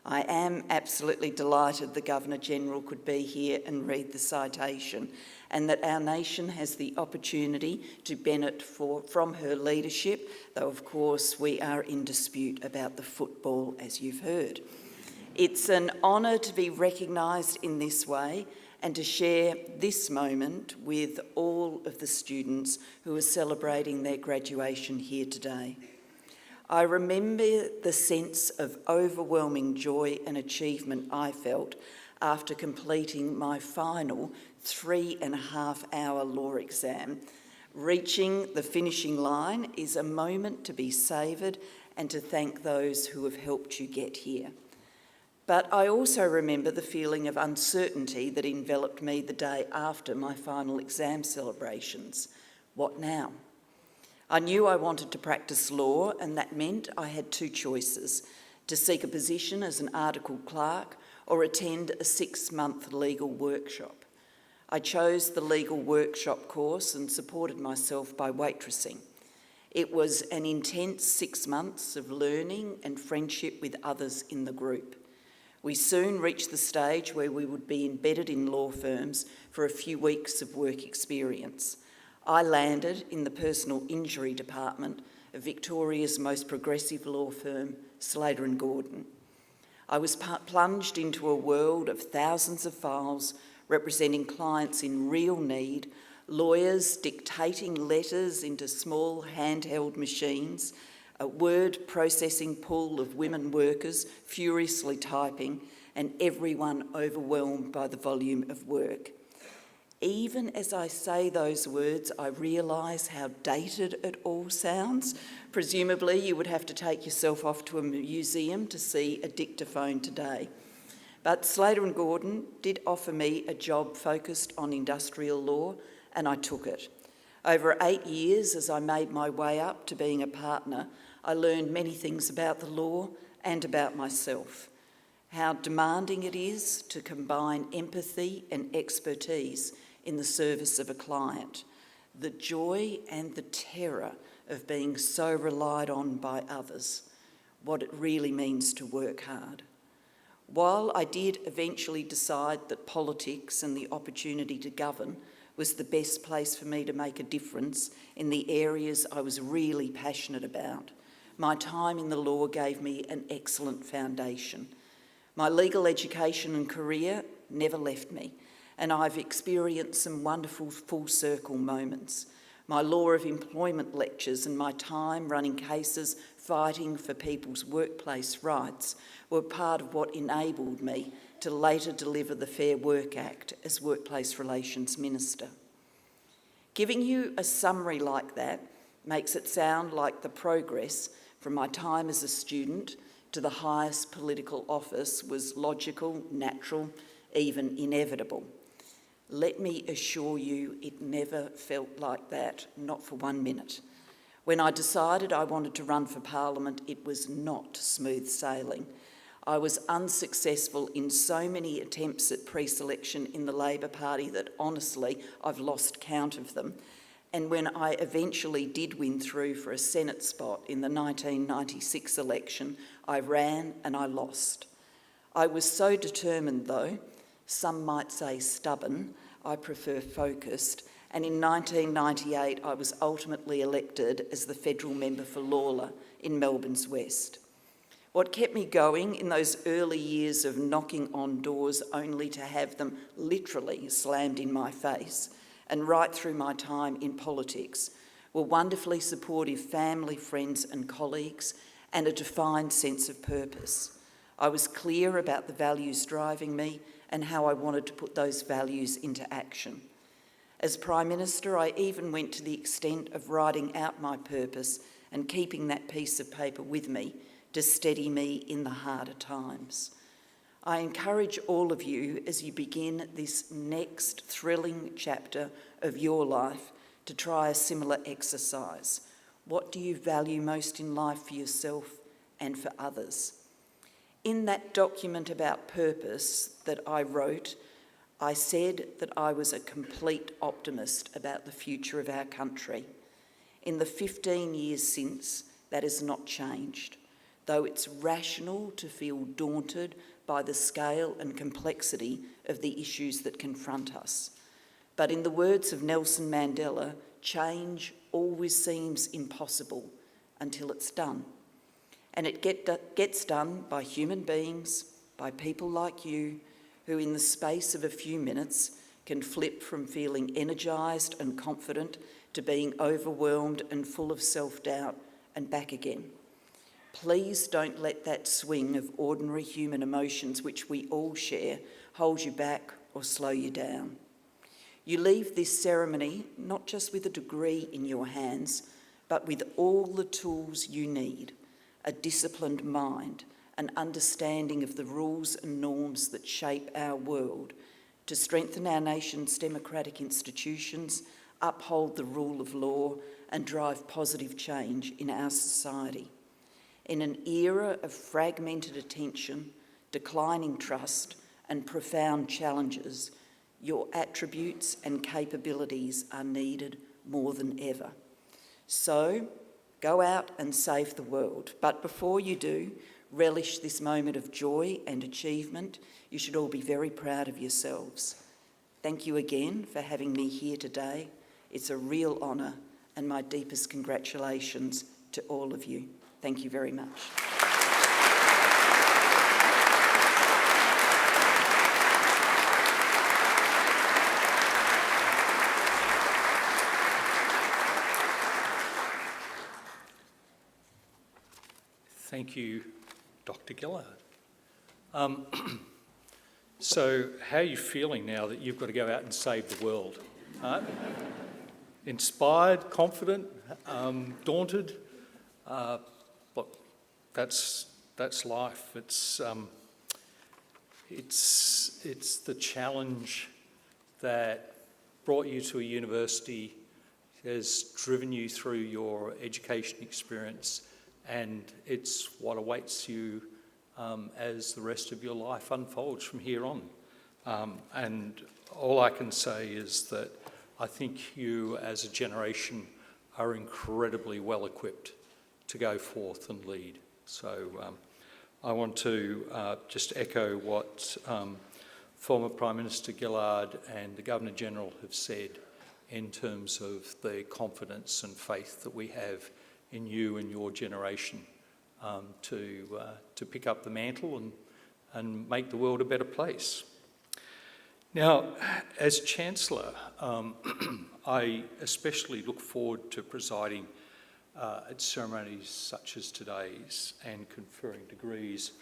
I am absolutely delighted the Governor-General could be here and read the citation, and that our nation has the opportunity to benefit from her leadership, though of course we are in dispute about the football, as you've heard. It's an honour to be recognised in this way and to share this moment with all of the students who are celebrating their graduation here today. I remember the sense of overwhelming joy and achievement I felt after completing my final 3.5-hour law exam. Reaching the finishing line is a moment to be savoured and to thank those who have helped you get here. But I also remember the feeling of uncertainty that enveloped me the day after my final exam celebrations. What now? I knew I wanted to practice law, and that meant I had two choices: to seek a position as an article clerk or attend a 6-month legal workshop. I chose the legal workshop course and supported myself by waitressing. It was an intense 6 months of learning and friendship with others in the group. We soon reached the stage where we would be embedded in law firms for a few weeks of work experience. I landed in the personal injury department of Victoria's most progressive law firm, Slater & Gordon. I was plunged into a world of thousands of files representing clients in real need, lawyers dictating letters into small handheld machines, a word processing pool of women workers furiously typing, and everyone overwhelmed by the volume of work. Even as I say those words, I realise how dated it all sounds. Presumably, you would have to take yourself off to a museum to see a dictaphone today. But Slater & Gordon did offer me a job focused on industrial law, and I took it. Over 8 years, as I made my way up to being a partner, I learned many things about the law and about myself. How demanding it is to combine empathy and expertise in the service of a client. The joy and the terror of being so relied on by others. What it really means to work hard. While I did eventually decide that politics and the opportunity to govern was the best place for me to make a difference in the areas I was really passionate about, my time in the law gave me an excellent foundation. My legal education and career never left me, and I've experienced some wonderful full circle moments. My law of employment lectures and my time running cases fighting for people's workplace rights were part of what enabled me to later deliver the Fair Work Act as Workplace Relations Minister. Giving you a summary like that makes it sound like the progress from my time as a student to the highest political office was logical, natural, even inevitable. Let me assure you it never felt like that, not for 1 minute. When I decided I wanted to run for Parliament, it was not smooth sailing. I was unsuccessful in so many attempts at pre-selection in the Labor Party that honestly I've lost count of them. And when I eventually did win through for a Senate spot in the 1996 election, I ran and I lost. I was so determined though, some might say stubborn, I prefer focused, and in 1998 I was ultimately elected as the federal member for Lawler in Melbourne's West. What kept me going in those early years of knocking on doors only to have them literally slammed in my face, and right through my time in politics, were wonderfully supportive family, friends and colleagues, and a defined sense of purpose. I was clear about the values driving me and how I wanted to put those values into action. As Prime Minister, I even went to the extent of writing out my purpose and keeping that piece of paper with me to steady me in the harder times. I encourage all of you as you begin this next thrilling chapter of your life to try a similar exercise. What do you value most in life for yourself and for others? In that document about purpose that I wrote, I said that I was a complete optimist about the future of our country. In the 15 years since, that has not changed, though it's rational to feel daunted by the scale and complexity of the issues that confront us. But in the words of Nelson Mandela, change always seems impossible until it's done. And it gets done by human beings, by people like you, who in the space of a few minutes can flip from feeling energised and confident to being overwhelmed and full of self-doubt and back again. Please don't let that swing of ordinary human emotions, which we all share, hold you back or slow you down. You leave this ceremony not just with a degree in your hands, but with all the tools you need, a disciplined mind, an understanding of the rules and norms that shape our world, to strengthen our nation's democratic institutions, uphold the rule of law, and drive positive change in our society. In an era of fragmented attention, declining trust, and profound challenges, your attributes and capabilities are needed more than ever. So, go out and save the world. But before you do, relish this moment of joy and achievement. You should all be very proud of yourselves. Thank you again for having me here today. It's a real honour, and my deepest congratulations to all of you. Thank you very much. Thank you, Dr. Gillard. So how are you feeling now that you've got to go out and save the world? Inspired, confident, daunted? Look, that's life. It's the challenge that brought you to a university, has driven you through your education experience, and it's what awaits you as the rest of your life unfolds from here on. And all I can say is that I think you as a generation are incredibly well equipped to go forth and lead. So I want to just echo what former Prime Minister Gillard and the Governor-General have said in terms of the confidence and faith that we have in you and your generation to pick up the mantle and make the world a better place. Now, as Chancellor, I especially look forward to presiding at ceremonies such as today's and conferring degrees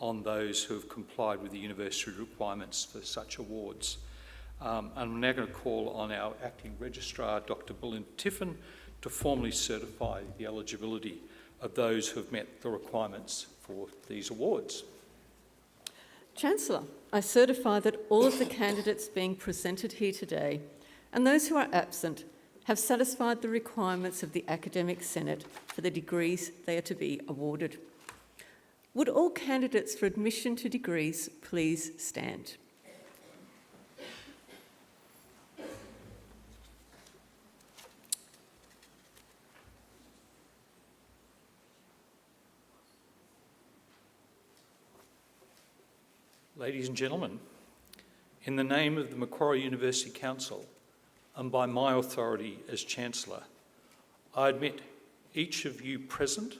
on those who have complied with the university requirements for such awards. I'm now going to call on our Acting Registrar, Dr. Belinda Tiffin, to formally certify the eligibility of those who have met the requirements for these awards. Chancellor, I certify that all of the candidates being presented here today and those who are absent have satisfied the requirements of the Academic Senate for the degrees they are to be awarded. Would all candidates for admission to degrees please stand? Ladies and gentlemen, in the name of the Macquarie University Council and by my authority as Chancellor, I admit each of you present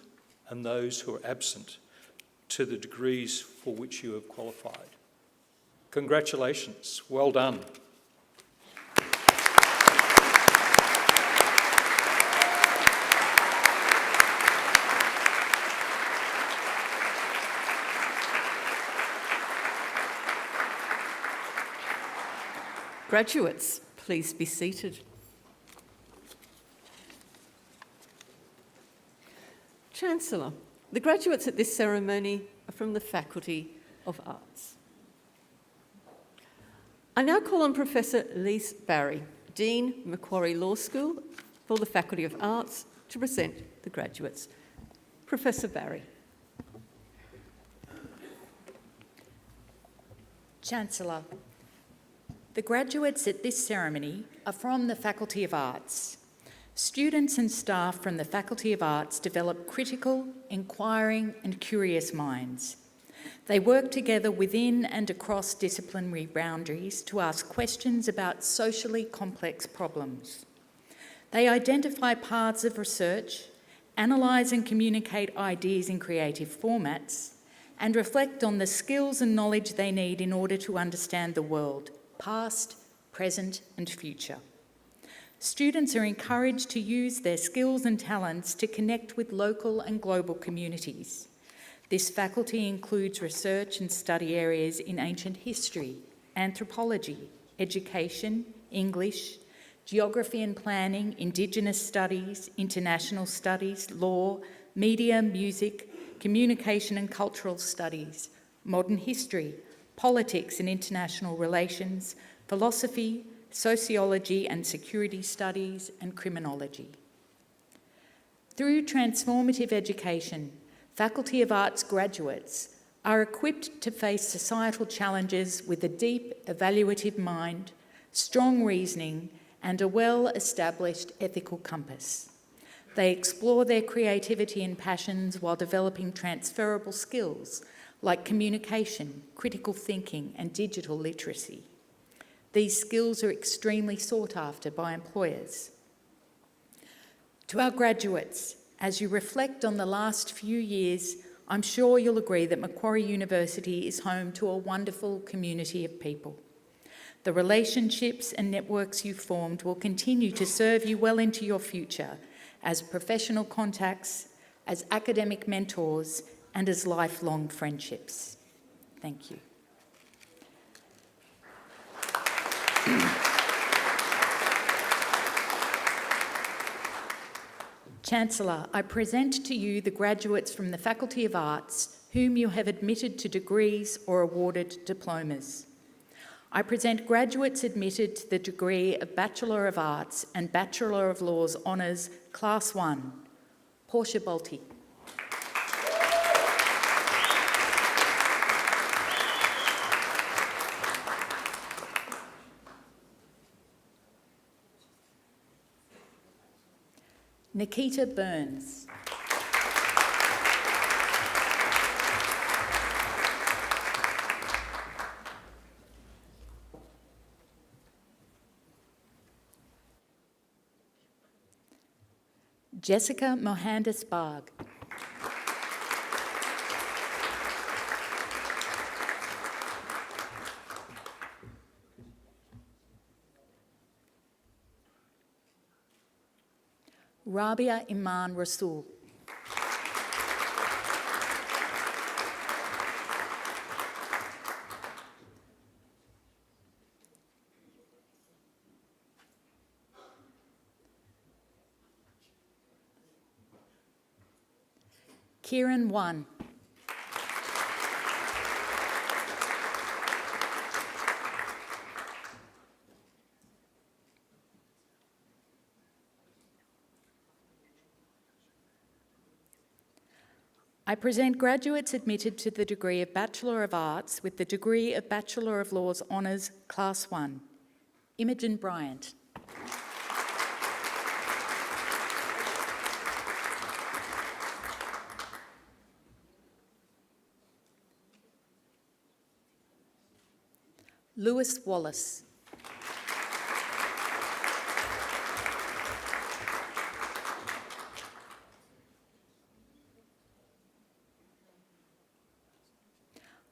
and those who are absent to the degrees for which you have qualified. Congratulations, well done. Graduates, please be seated. Chancellor, the graduates at this ceremony are from the Faculty of Arts. I now call on Professor Lise Barry, Dean, Macquarie Law School for the Faculty of Arts, to present the graduates. Professor Barry. Chancellor, The graduates at this ceremony are from the Faculty of Arts. Students and staff from the Faculty of Arts develop critical, inquiring and curious minds. They work together within and across disciplinary boundaries to ask questions about socially complex problems. They identify paths of research, analyse and communicate ideas in creative formats, and reflect on the skills and knowledge they need in order to understand the world, past, present and future. Students are encouraged to use their skills and talents to connect with local and global communities. This faculty includes research and study areas in ancient history, anthropology, education, English, geography and planning, Indigenous studies, international studies, law, media, music, communication and cultural studies, modern history, politics and international relations, philosophy, sociology and security studies, and criminology. Through transformative education, Faculty of Arts graduates are equipped to face societal challenges with a deep, evaluative mind, strong reasoning, and a well-established ethical compass. They explore their creativity and passions while developing transferable skills like communication, critical thinking, and digital literacy. These skills are extremely sought after by employers. To our graduates, as you reflect on the last few years, I'm sure you'll agree that Macquarie University is home to a wonderful community of people. The relationships and networks you've formed will continue to serve you well into your future as professional contacts, as academic mentors, and as lifelong friendships. Thank you. Chancellor, I present to you the graduates from the Faculty of Arts whom you have admitted to degrees or awarded diplomas. I present graduates admitted to the degree of Bachelor of Arts and Bachelor of Laws Honours Class 1, Portia Bolte. Nikita Burns. Jessica Mohandas Barg. Rabia Iman Rasul. Kieran Wan. I present graduates admitted to the degree of Bachelor of Arts with the degree of Bachelor of Laws Honours Class 1, Imogen Bryant. Lewis Wallace.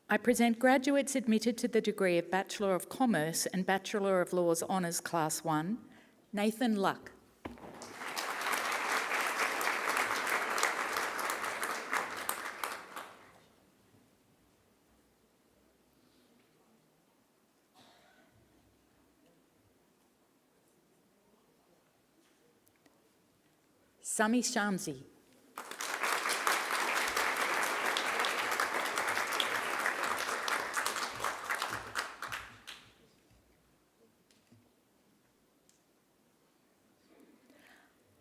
I present graduates admitted to the degree of Bachelor of Commerce and Bachelor of Laws Honours Class 1, Nathan Luck. Sami Shamsi.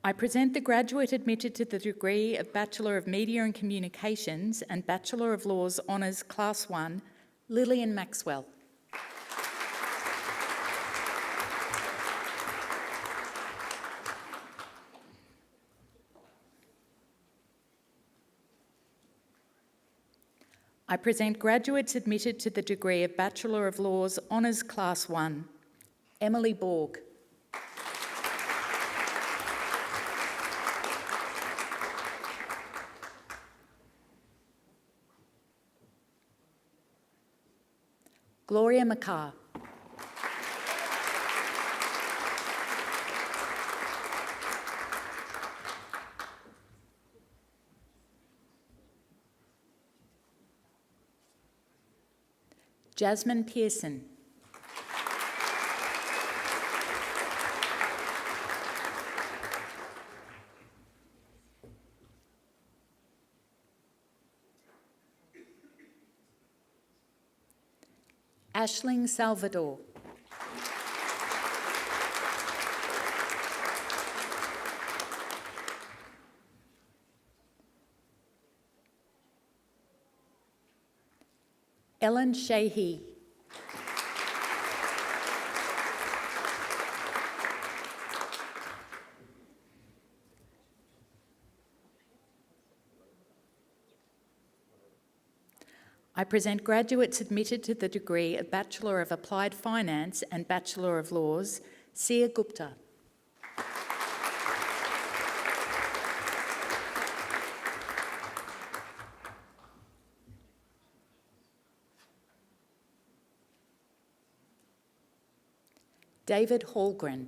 I present the graduate admitted to the degree of Bachelor of Media and Communications and Bachelor of Laws Honours Class 1, Lillian Maxwell. I present graduates admitted to the degree of Bachelor of Laws, Honours Class 1. Emily Borg. Gloria McCarr. Jasmine Pearson. Aisling Salvador. Ellen Sheehy. I present graduates admitted to the degree of Bachelor of Applied Finance and Bachelor of Laws, Sia Gupta. David Hallgren.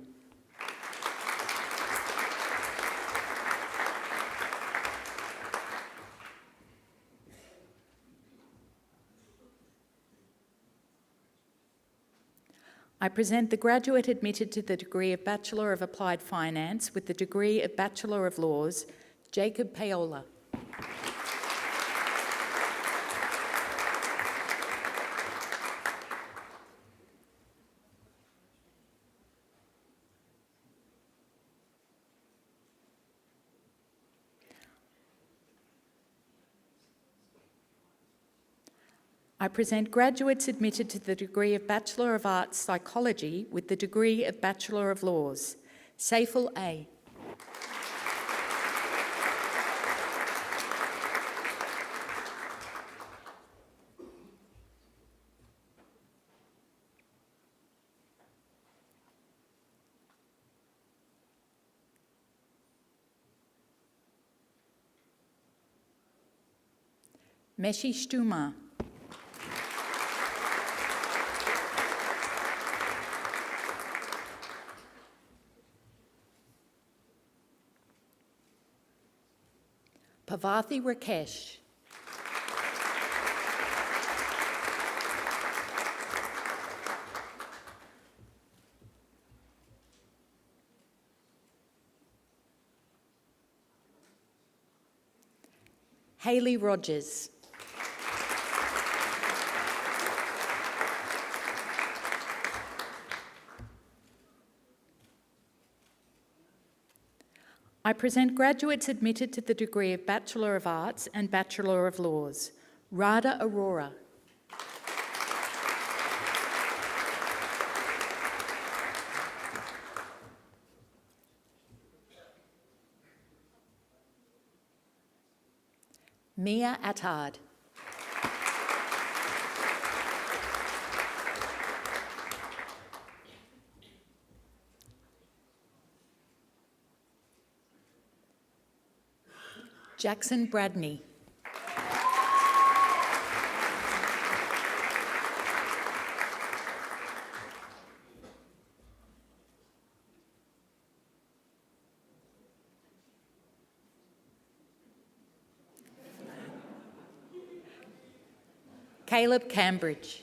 I present the graduate admitted to the degree of Bachelor of Applied Finance with the degree of Bachelor of Laws, Jacob Paola. I present graduates admitted to the degree of Bachelor of Arts Psychology with the degree of Bachelor of Laws, Saiful A. Meshi Stuma. Pavathi Rakesh. Hayley Rogers. I present graduates admitted to the degree of Bachelor of Arts and Bachelor of Laws, Radha Aurora. Mia Attard. Jackson Bradney. Caleb Cambridge.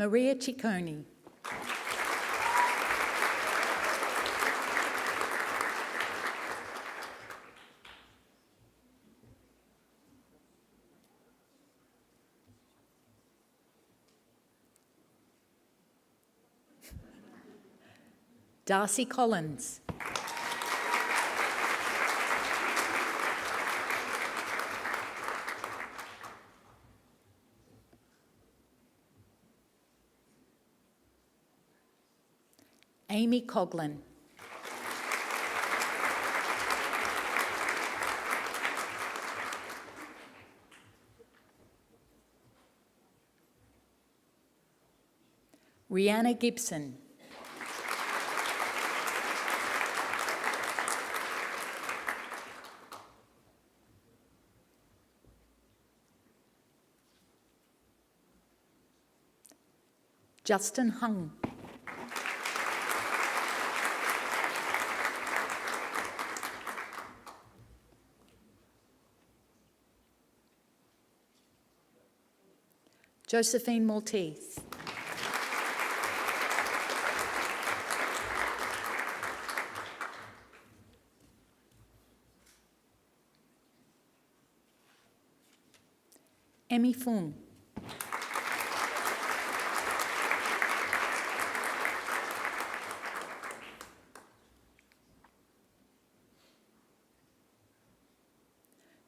Maria Ciccone. Darcy Collins. Amy Coughlin. Rihanna Gibson. Justin Hung. Josephine Maltese. Emmy Fung.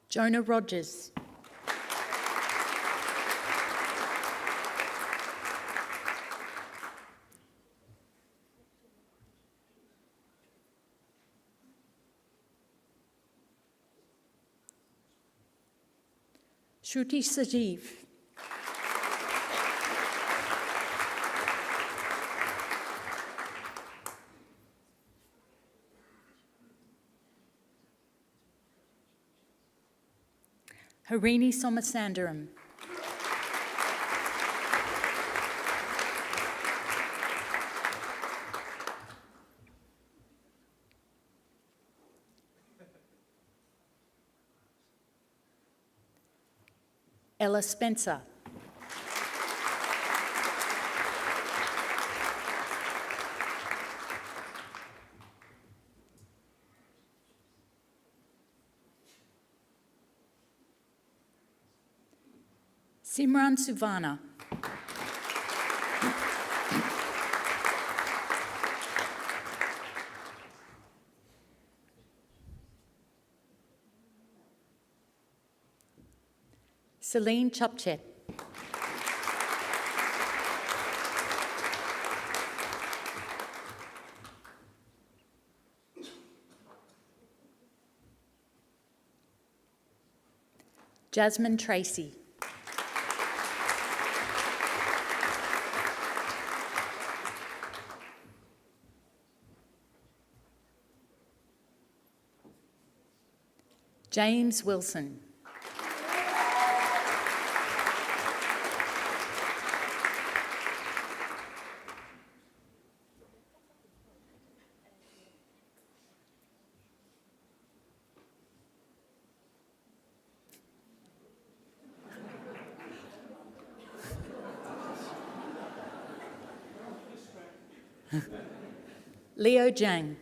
Jonah Rogers. Shruti Sajeev. Harini Somasandaram. Ella Spencer. Simran Suvana. Celine Chupchet. Jasmine Tracy. James Wilson. Leo Zhang.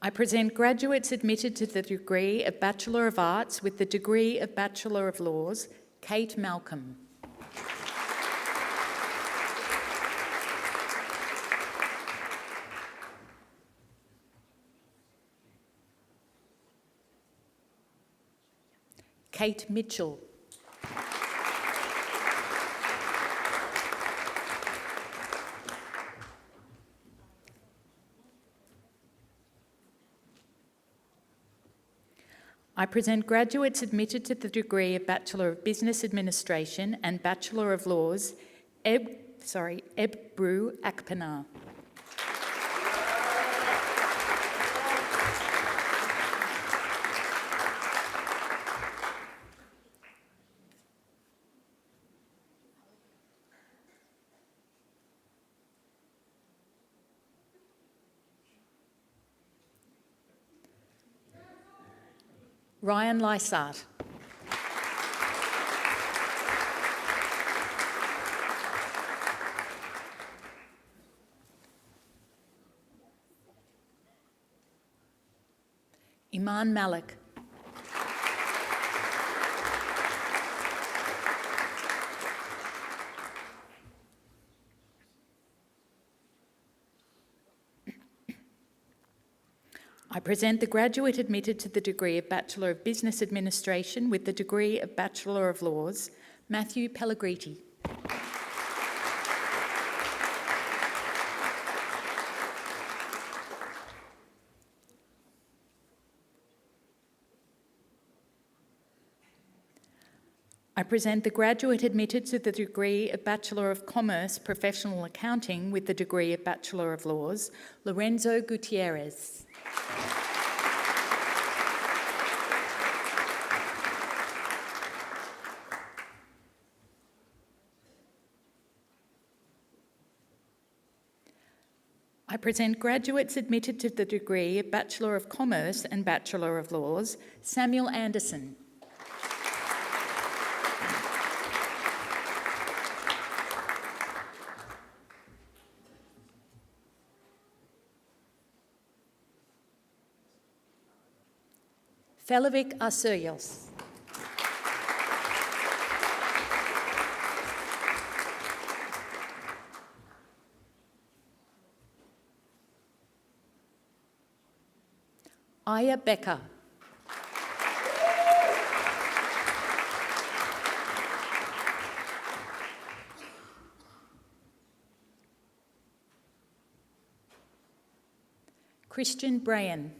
I present graduates admitted to the degree of Bachelor of Arts with the degree of Bachelor of Laws, Kate Malcolm. Kate Mitchell. I present graduates admitted to the degree of Bachelor of Business Administration and Bachelor of Laws, Ebru Akpanar. Ryan Lysart. Iman Malik. I present the graduate admitted to the degree of Bachelor of Business Administration with the degree of Bachelor of Laws, Matthew Pellegriti. I present the graduate admitted to the degree of Bachelor of Commerce, Professional Accounting with the degree of Bachelor of Laws, Lorenzo Gutierrez. I present graduates admitted to the degree of Bachelor of Commerce and Bachelor of Laws, Samuel Anderson. Felovic Arcelios. Aya Becker. Christian Brayan.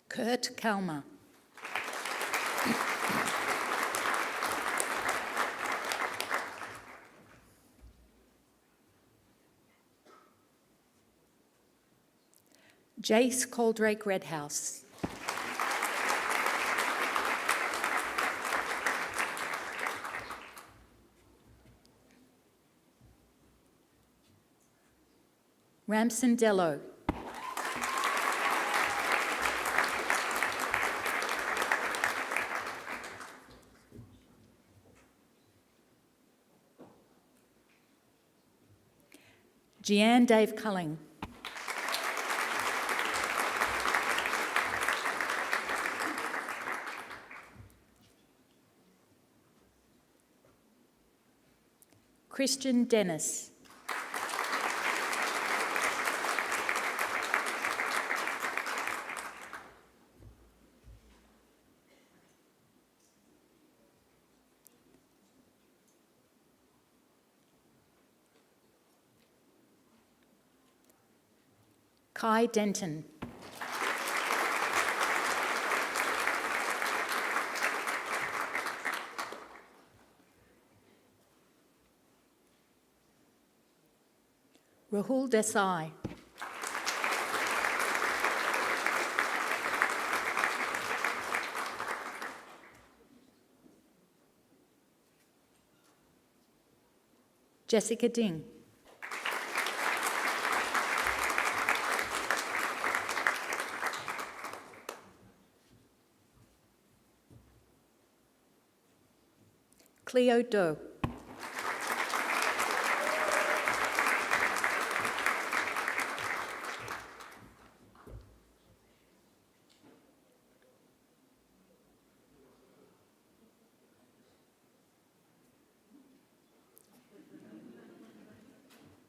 Kurt Kalmer. Jace Coldrake Redhouse. Ramson Dello. Jeanne Dave Culling. Christian Dennis. Kai Denton. Rahul Desai. Jessica Ding. Cleo Doe.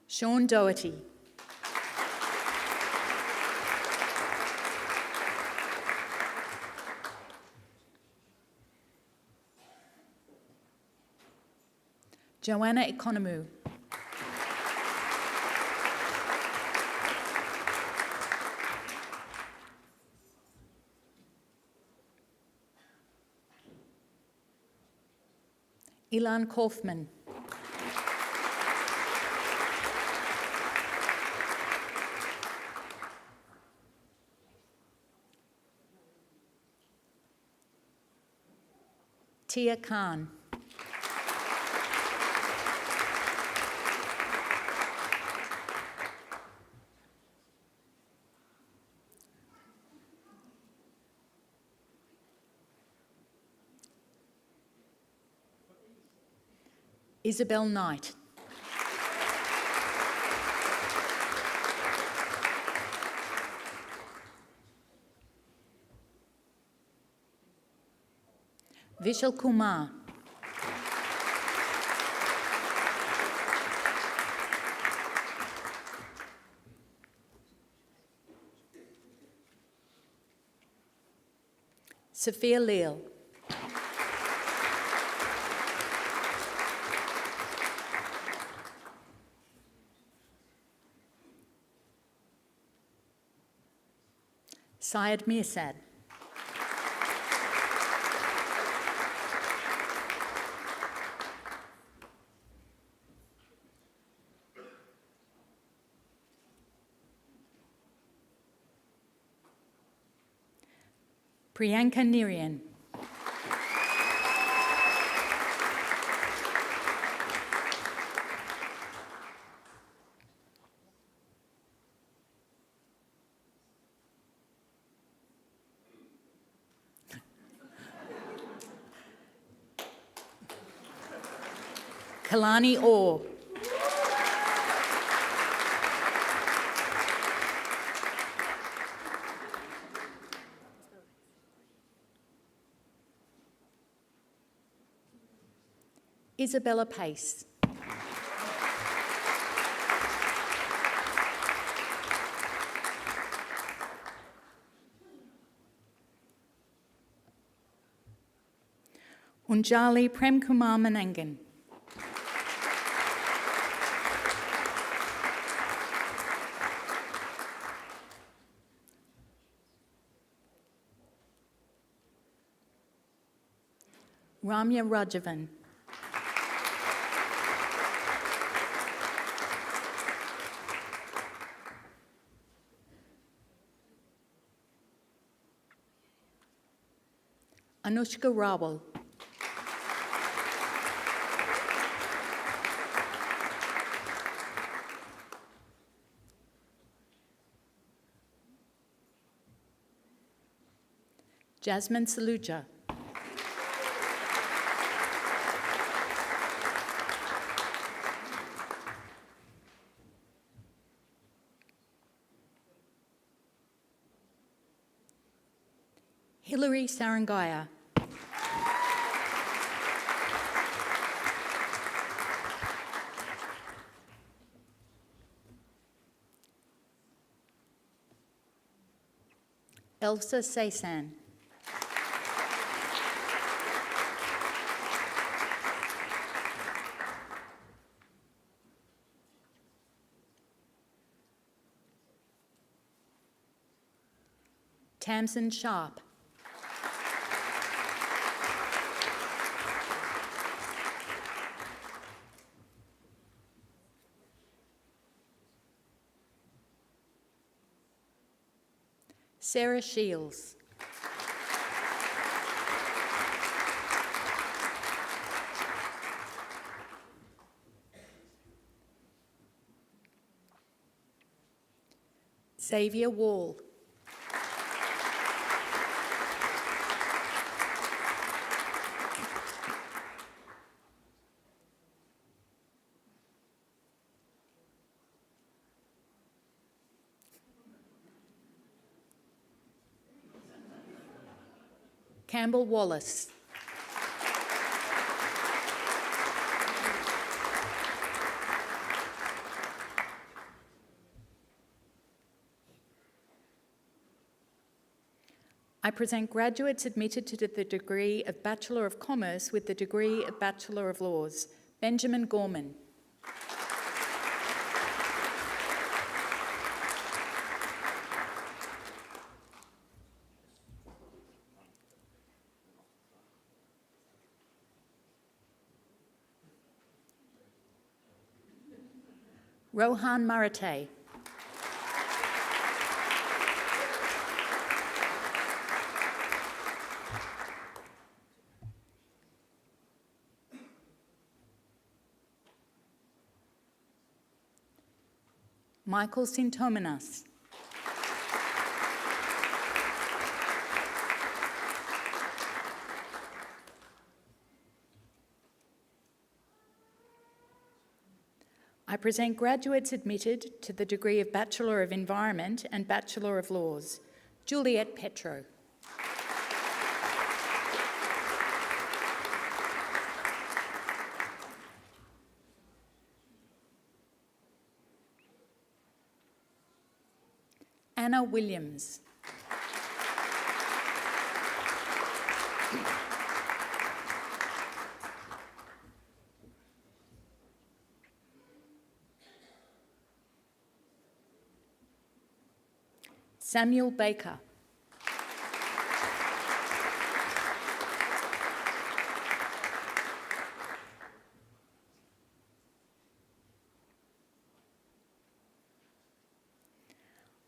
Sean Doherty. Joanna Economou. Ilan Kaufman. Tia Khan. Isabel Knight. Vishal Kumar. Sophia Leal. Syed Mirsad. Priyanka Nirian. Kalani Orr. Isabella Pace. Unjali Premkumar Manangan. Ramya Rajavan. Anushka Rawal. Jasmine Saluja. Hilary Sarangaya. Elsa Saysan. Tamsin Sharp. Sarah Shields. Xavier Wall. Campbell Wallace. I present graduates admitted to the degree of Bachelor of Commerce with the degree of Bachelor of Laws. Benjamin Gorman. Rohan Marate. Michael Sintomenas. I present graduates admitted to the degree of Bachelor of Environment and Bachelor of Laws. Juliet Petro. Anna Williams. Samuel Baker.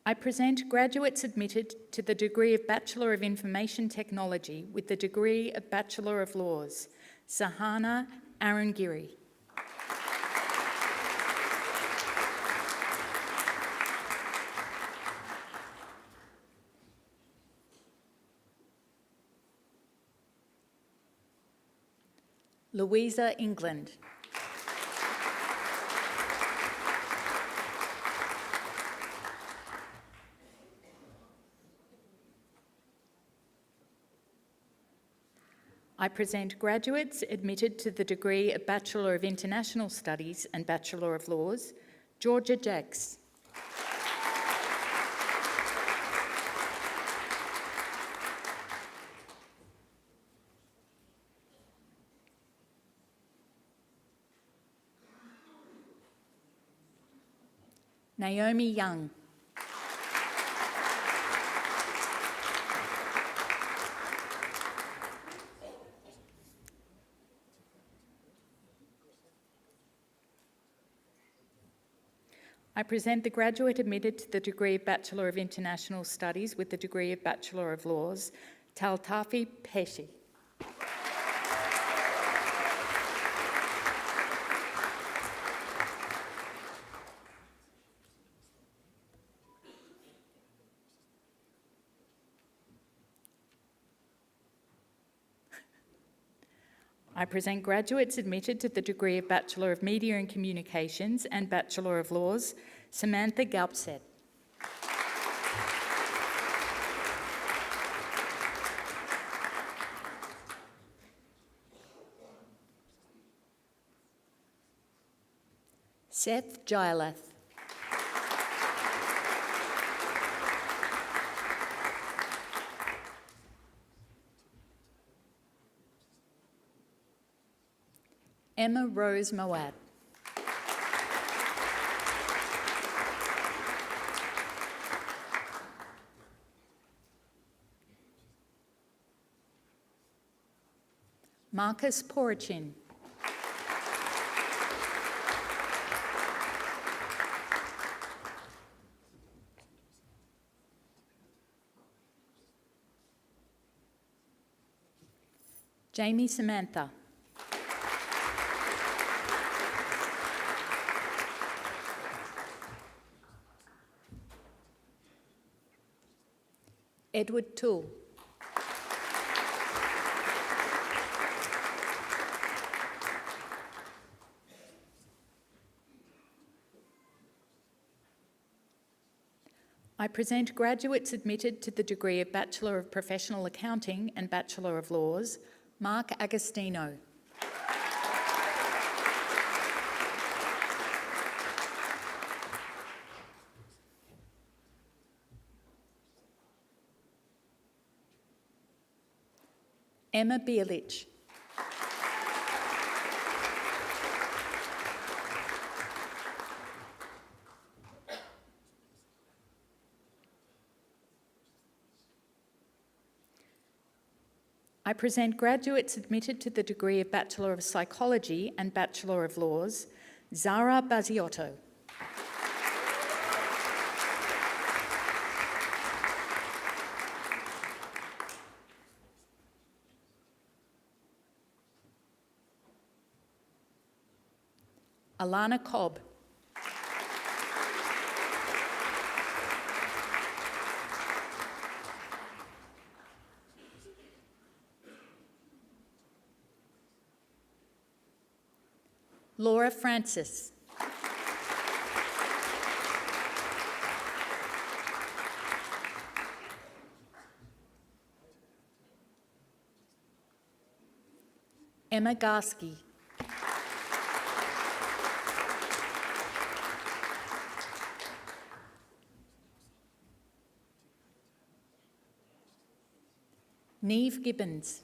I present graduates admitted to the degree of Bachelor of Information Technology with the degree of Bachelor of Laws, Sahana Arungiri. Louisa England. I present graduates admitted to the degree of Bachelor of International Studies and Bachelor of Laws, Georgia Jacks. Naomi Young. I present the graduate admitted to the degree of Bachelor of International Studies with the degree of Bachelor of Laws, Taltafi Peshi. I present graduates admitted to the degree of Bachelor of Media and Communications and Bachelor of Laws, Samantha Galpset. Seth Gilath. Emma Rose Moab. Marcus Porachin. Jamie Samantha. Edward Toole. I present graduates admitted to the degree of Bachelor of Professional Accounting and Bachelor of Laws, Mark Agostino. Emma Bielich. I present graduates admitted to the degree of Bachelor of Psychology and Bachelor of Laws, Zara Baziotto. Alana Cobb. Laura Francis. Emma Garsky. Neve Gibbons.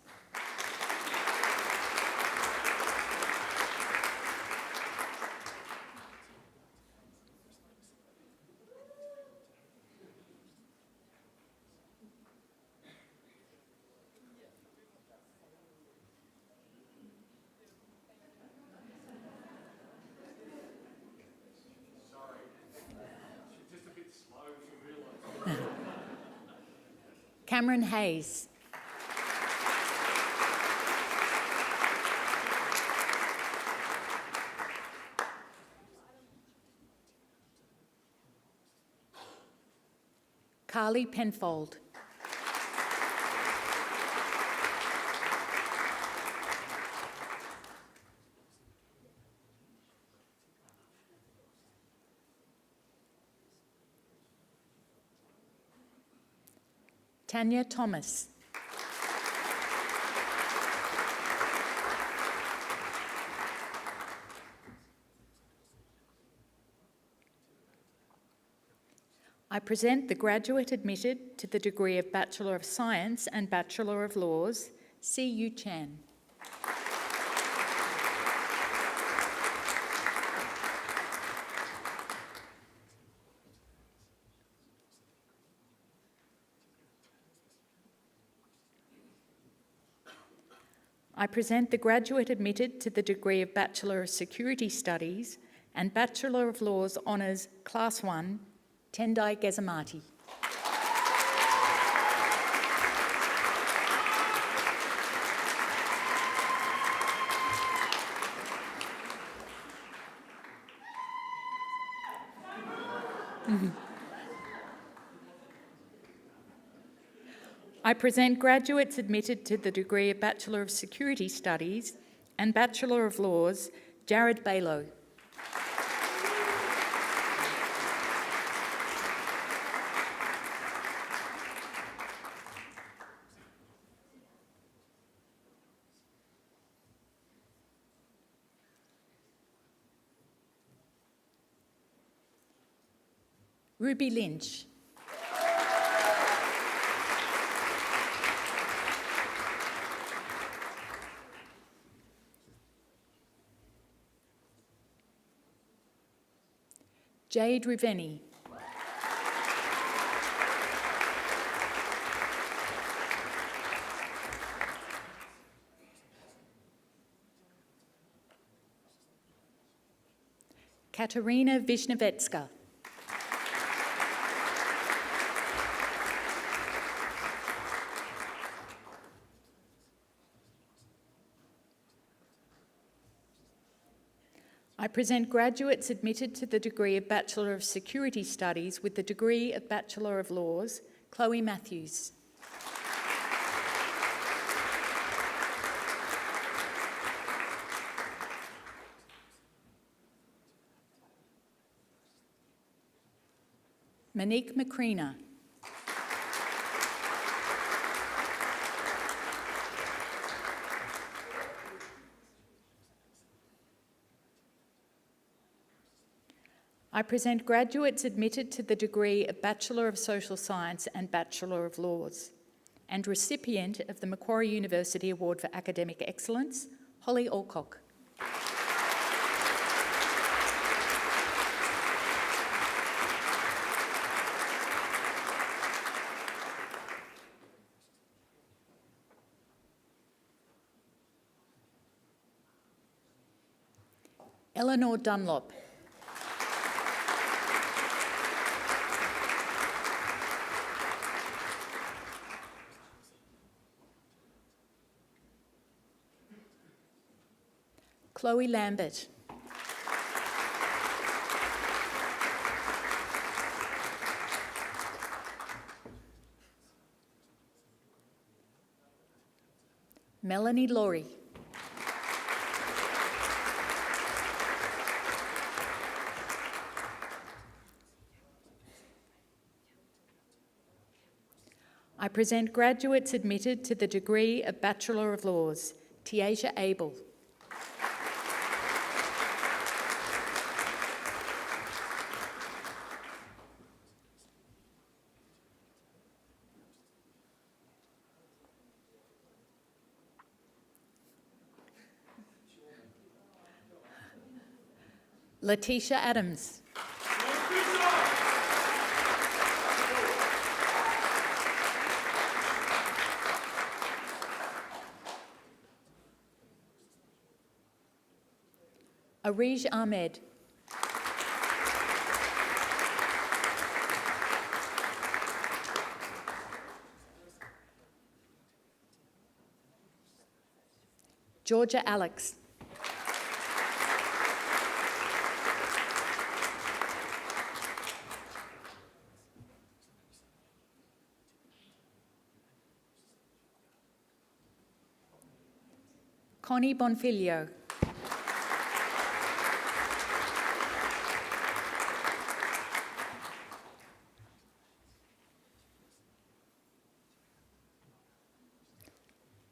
Cameron Hayes. Carly Penfold. Tanya Thomas. I present the graduate admitted to the degree of Bachelor of Science and Bachelor of Laws, C.U. Chan. I present the graduate admitted to the degree of Bachelor of Security Studies and Bachelor of Laws Honours Class 1, Tendai Gezamati. I present graduates admitted to the degree of Bachelor of Security Studies and Bachelor of Laws, Jared Balo. Ruby Lynch. Jade Riveni. Katerina Vishnevetska. I present graduates admitted to the degree of Bachelor of Security Studies with the degree of Bachelor of Laws, Chloe Matthews. Monique Macrina. I present graduates admitted to the degree of Bachelor of Social Science and Bachelor of Laws, and recipient of the Macquarie University Award for Academic Excellence, Holly Alcock. Eleanor Dunlop. Chloe Lambert. Melanie Laurie. I present graduates admitted to the degree of Bachelor of Laws, Tiaja Abel. Letitia Adams. Arij Ahmed. Georgia Alex. Connie Bonfiglio.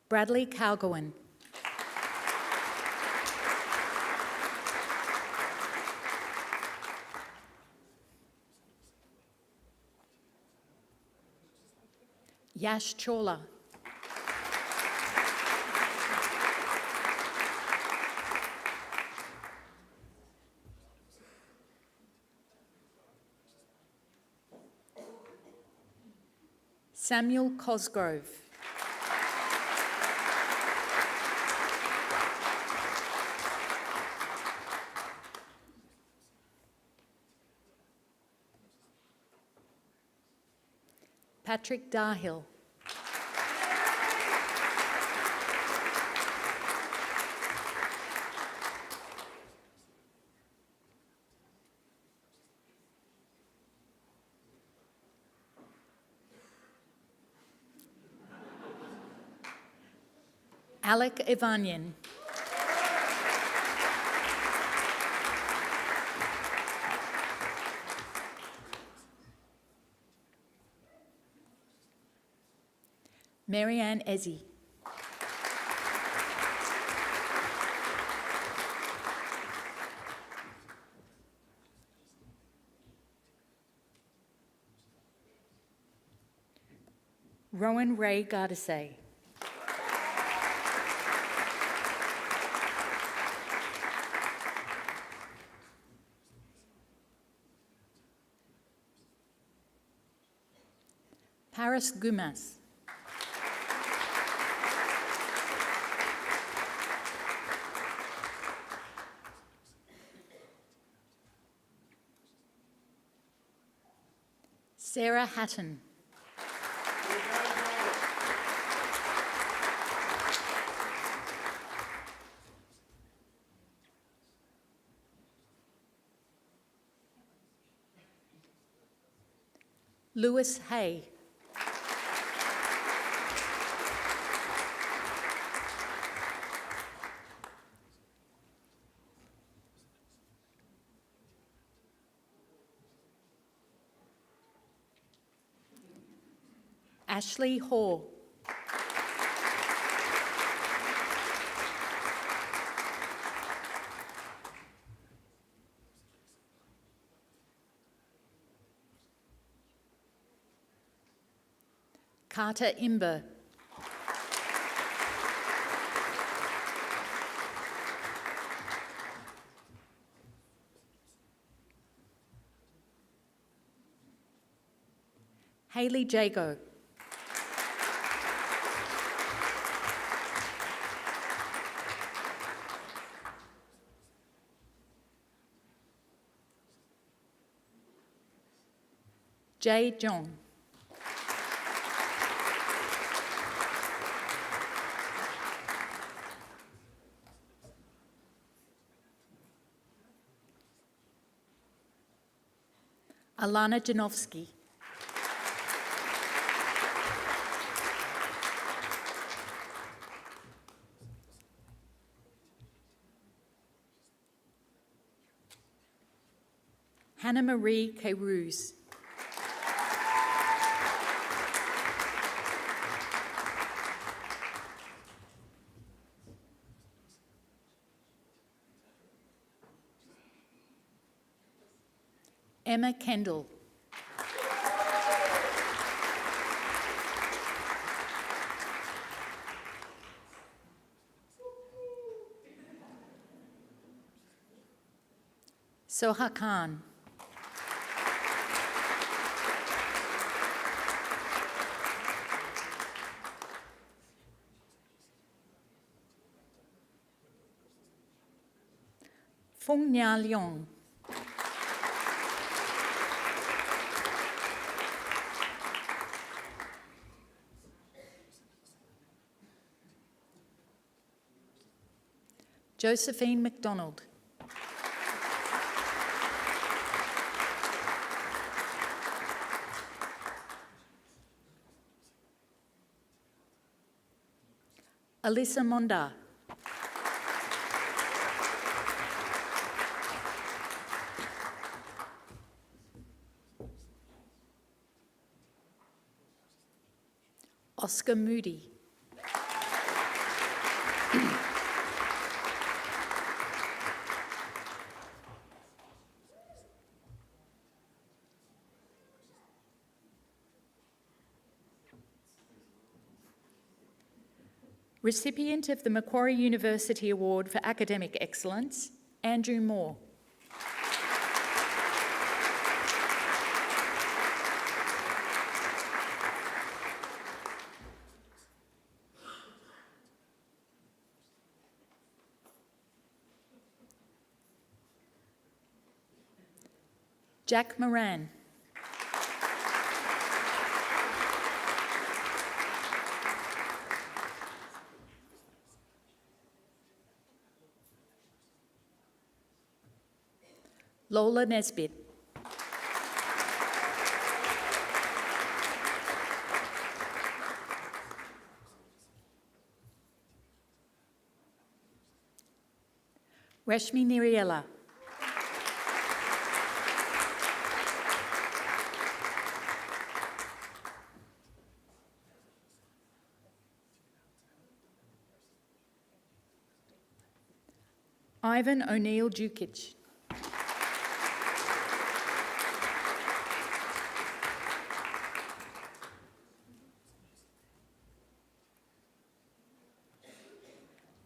Bradley Calgowan. Yash Chawla. Samuel Cosgrove. Patrick Darhill. Alec Ivanyan. Marianne Ezzy. Rowan Ray Gardasay. Paris Gumas. Sarah Hatton. Lewis Hay. Ashley Hall. Carter Imber. Hayley Jago. Jay Jong. Alana Janowski. Hannah Marie Kayrouz. Emma Kendall. Soha Khan. Fung Nya Leong. Josephine McDonald. Alyssa Monda. Oscar Moody. Recipient of the Macquarie University Award for Academic Excellence, Andrew Moore. Jack Moran. Lola Nesbitt. Rashmi Niriela. Ivan O'Neill Dukic.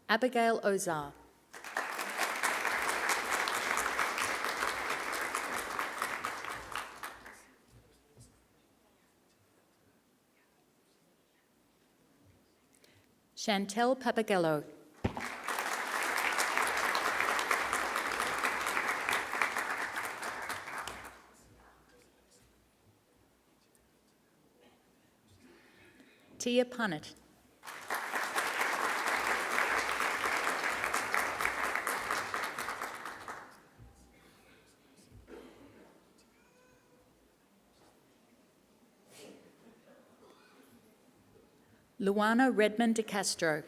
Abigail Ozar. Chantel Papagello. Tia Punnett. Luana Redmond de Castro.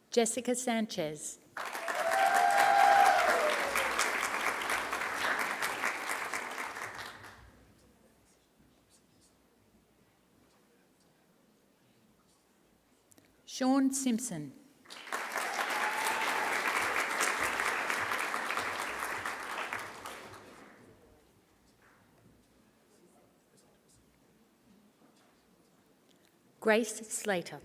Jessica Sanchez. Sean Simpson. Grace Slater.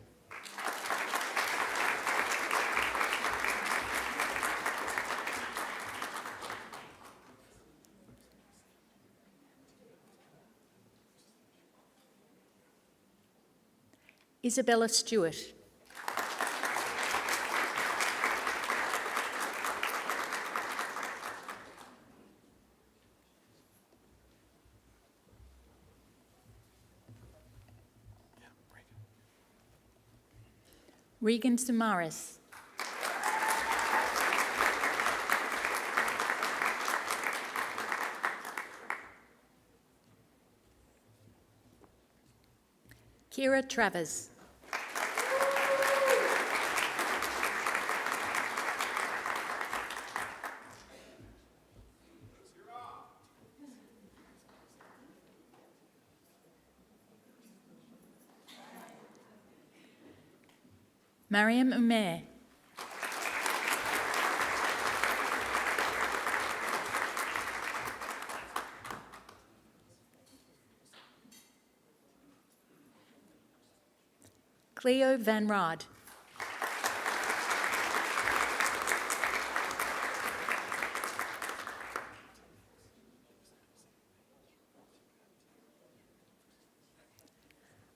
Isabella Stewart. Regan Samaras. Kira Travers. Mariam Umair. Cleo Van Rad.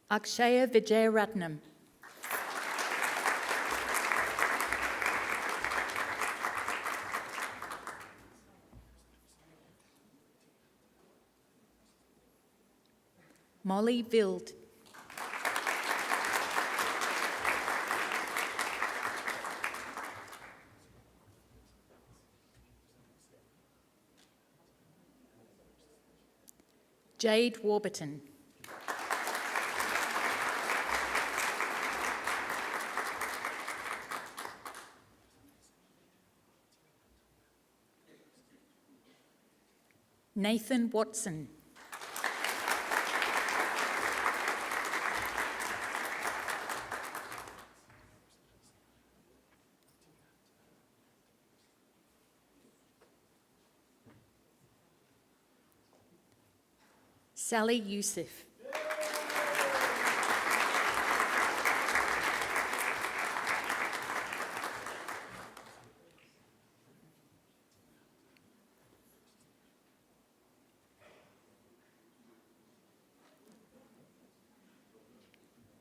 Akshaya Vijayaratnam. Molly Vild. Jade Warburton. Nathan Watson. Sally Youssef.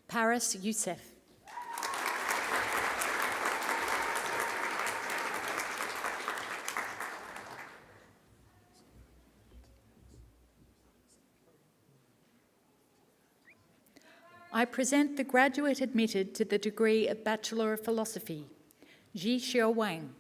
Paris Youssef. I present the graduate admitted to the degree of Bachelor of Philosophy, Ji Xiao Wang.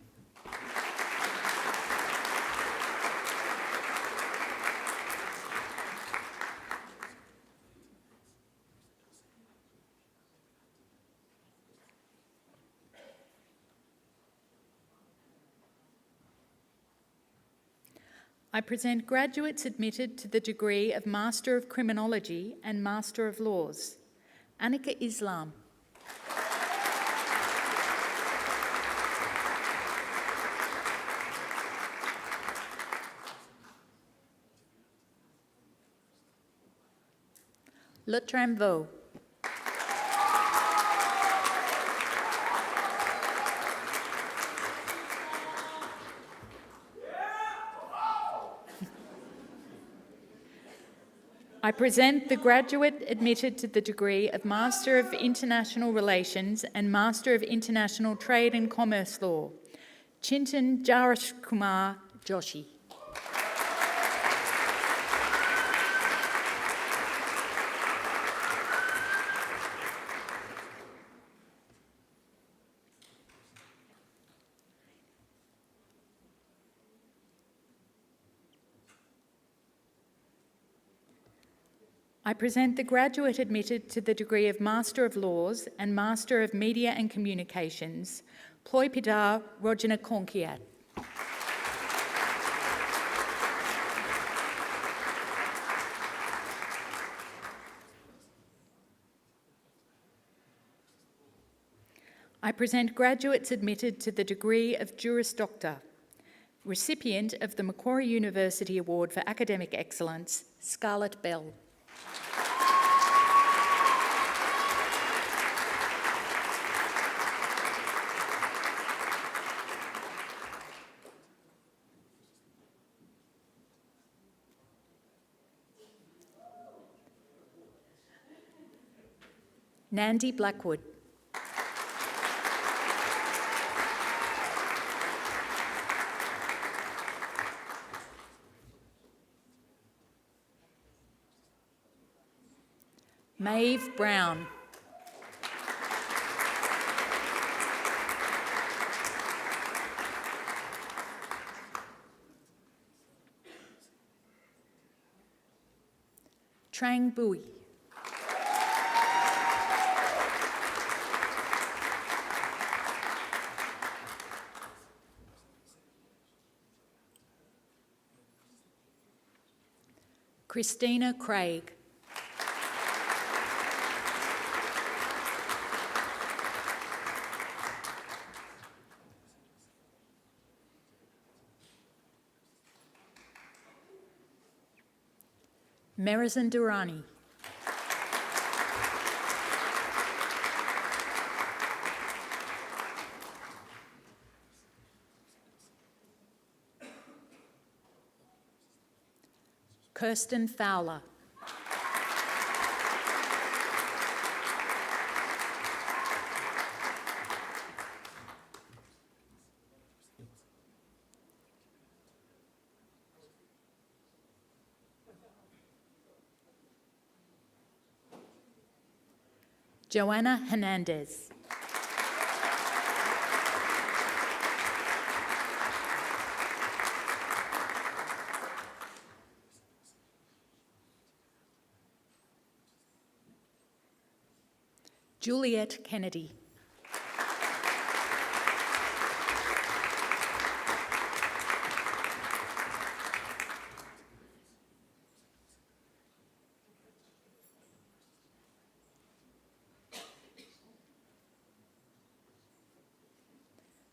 I present graduates admitted to the degree of Master of Criminology and Master of Laws, Anika Islam. Le Tramveau. I present the graduate admitted to the degree of Master of International Relations and Master of International Trade and Commerce Law, Chintan Jarish Kumar Joshi. I present the graduate admitted to the degree of Master of Laws and Master of Media and Communications, Ploy Pidar Rojana Konkiat. I present graduates admitted to the degree of Juris Doctor, recipient of the Macquarie University Award for Academic Excellence, Scarlett Bell. Nandi Blackwood. Maeve Brown. Trang Bui. Christina Craig. Merizan Durrani. Kirsten Fowler. Joanna Hernandez. Juliet Kennedy.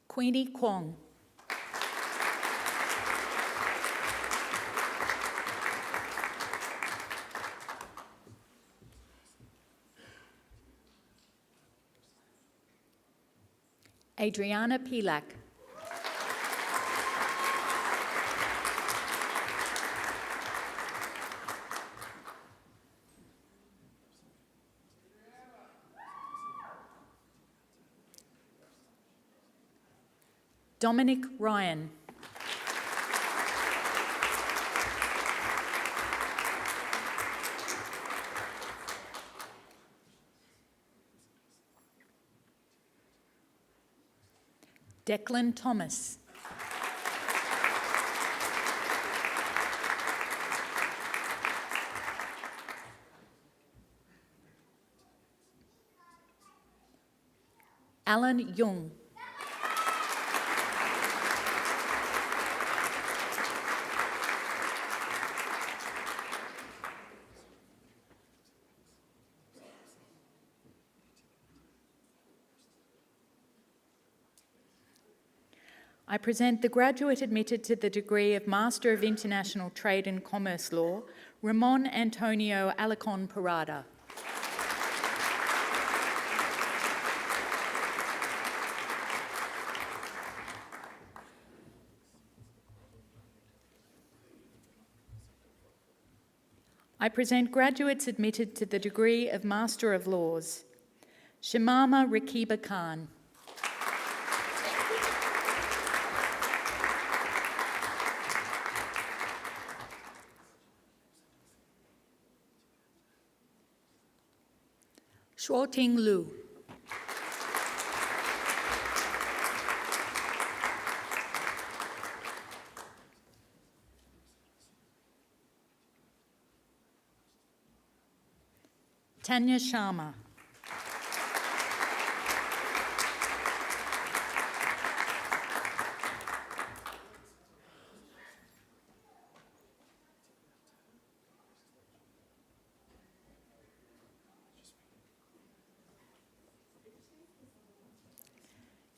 Queenie Kwong. Adriana Pilak. Dominic Ryan. Declan Thomas. Alan Jung. I present the graduate admitted to the degree of Master of International Trade and Commerce Law, Ramon Antonio Alarcon Parada. I present graduates admitted to the degree of Master of Laws, Shamama Rakiba Khan. Shuoting Lu. Tanya Sharma.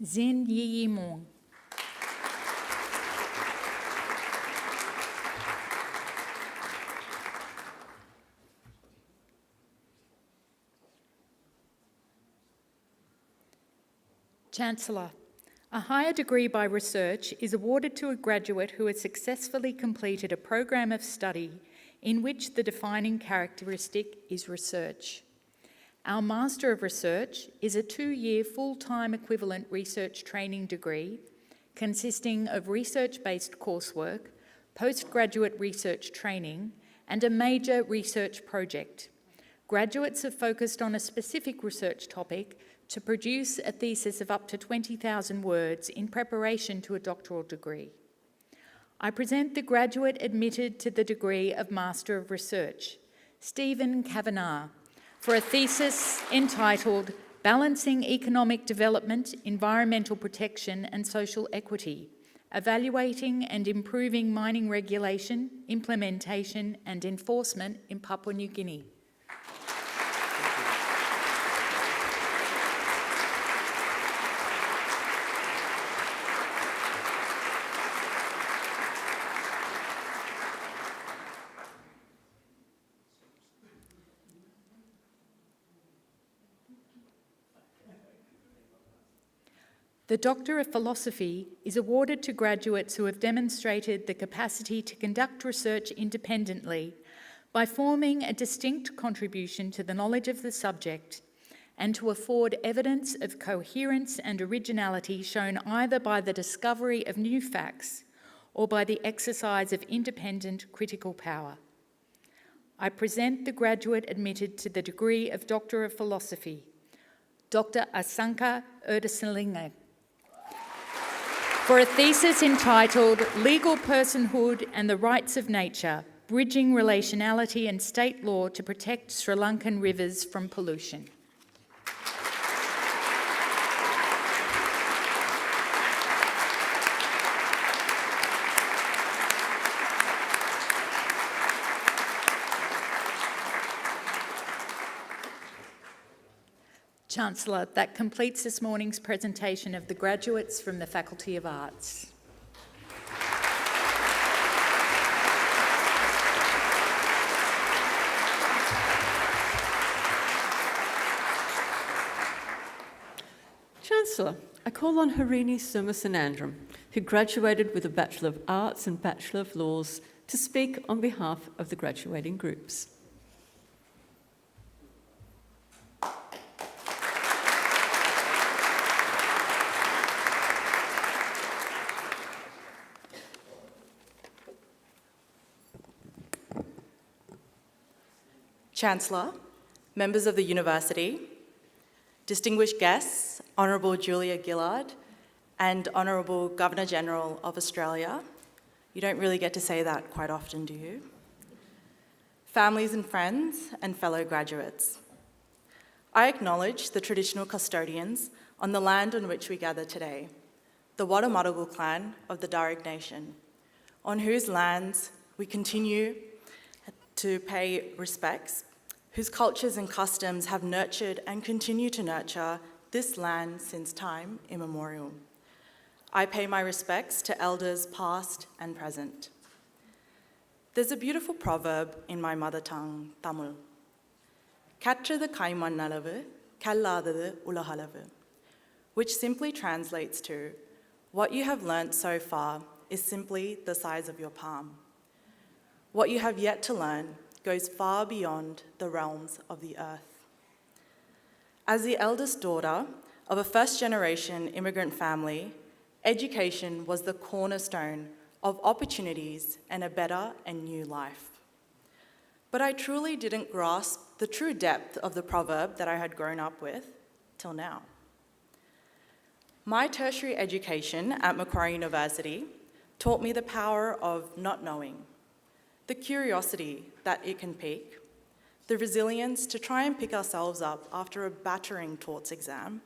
Zin Yi Mong. Chancellor, a higher degree by research is awarded to a graduate who has successfully completed a program of study in which the defining characteristic is research. Our Master of Research is a 2-year full-time equivalent research training degree consisting of research-based coursework, postgraduate research training, and a major research project. Graduates have focused on a specific research topic to produce a thesis of up to 20,000 words in preparation to a doctoral degree. I present the graduate admitted to the degree of Master of Research, Stephen Kavanagh, for a thesis entitled Balancing Economic Development, Environmental Protection and Social Equity, Evaluating and Improving Mining Regulation, Implementation and Enforcement in Papua New Guinea. The Doctor of Philosophy is awarded to graduates who have demonstrated the capacity to conduct research independently by forming a distinct contribution to the knowledge of the subject and to afford evidence of coherence and originality shown either by the discovery of new facts or by the exercise of independent critical power. I present the graduate admitted to the degree of Doctor of Philosophy, Dr. Asanka Erdeselinga, for a thesis entitled Legal Personhood and the Rights of Nature, Bridging Relationality and State Law to Protect Sri Lankan Rivers from Pollution. Chancellor, that completes this morning's presentation of the graduates from the Faculty of Arts. Chancellor, I call on Harini Somasanandram, who graduated with a Bachelor of Arts and Bachelor of Laws, to speak on behalf of the graduating groups. Chancellor, members of the University, distinguished guests, Honourable Julia Gillard and Honourable Governor-General of Australia. You don't really get to say that quite often, do you? Families and friends and fellow graduates. I acknowledge the traditional custodians on the land on which we gather today, the Wadamarugal clan of the Darug Nation, on whose lands we continue to pay respects, whose cultures and customs have nurtured and continue to nurture this land since time immemorial. I pay my respects to elders past and present. There's a beautiful proverb in my mother tongue, Tamil. Katrathu kaimannalavu, kalladhathu ulahalavu, which simply translates to, what you have learnt so far is simply the size of your palm. What you have yet to learn goes far beyond the realms of the earth. As the eldest daughter of a first-generation immigrant family, education was the cornerstone of opportunities and a better and new life. But I truly didn't grasp the true depth of the proverb that I had grown up with till now. My tertiary education at Macquarie University taught me the power of not knowing, the curiosity that it can pique, the resilience to try and pick ourselves up after a battering torts exam,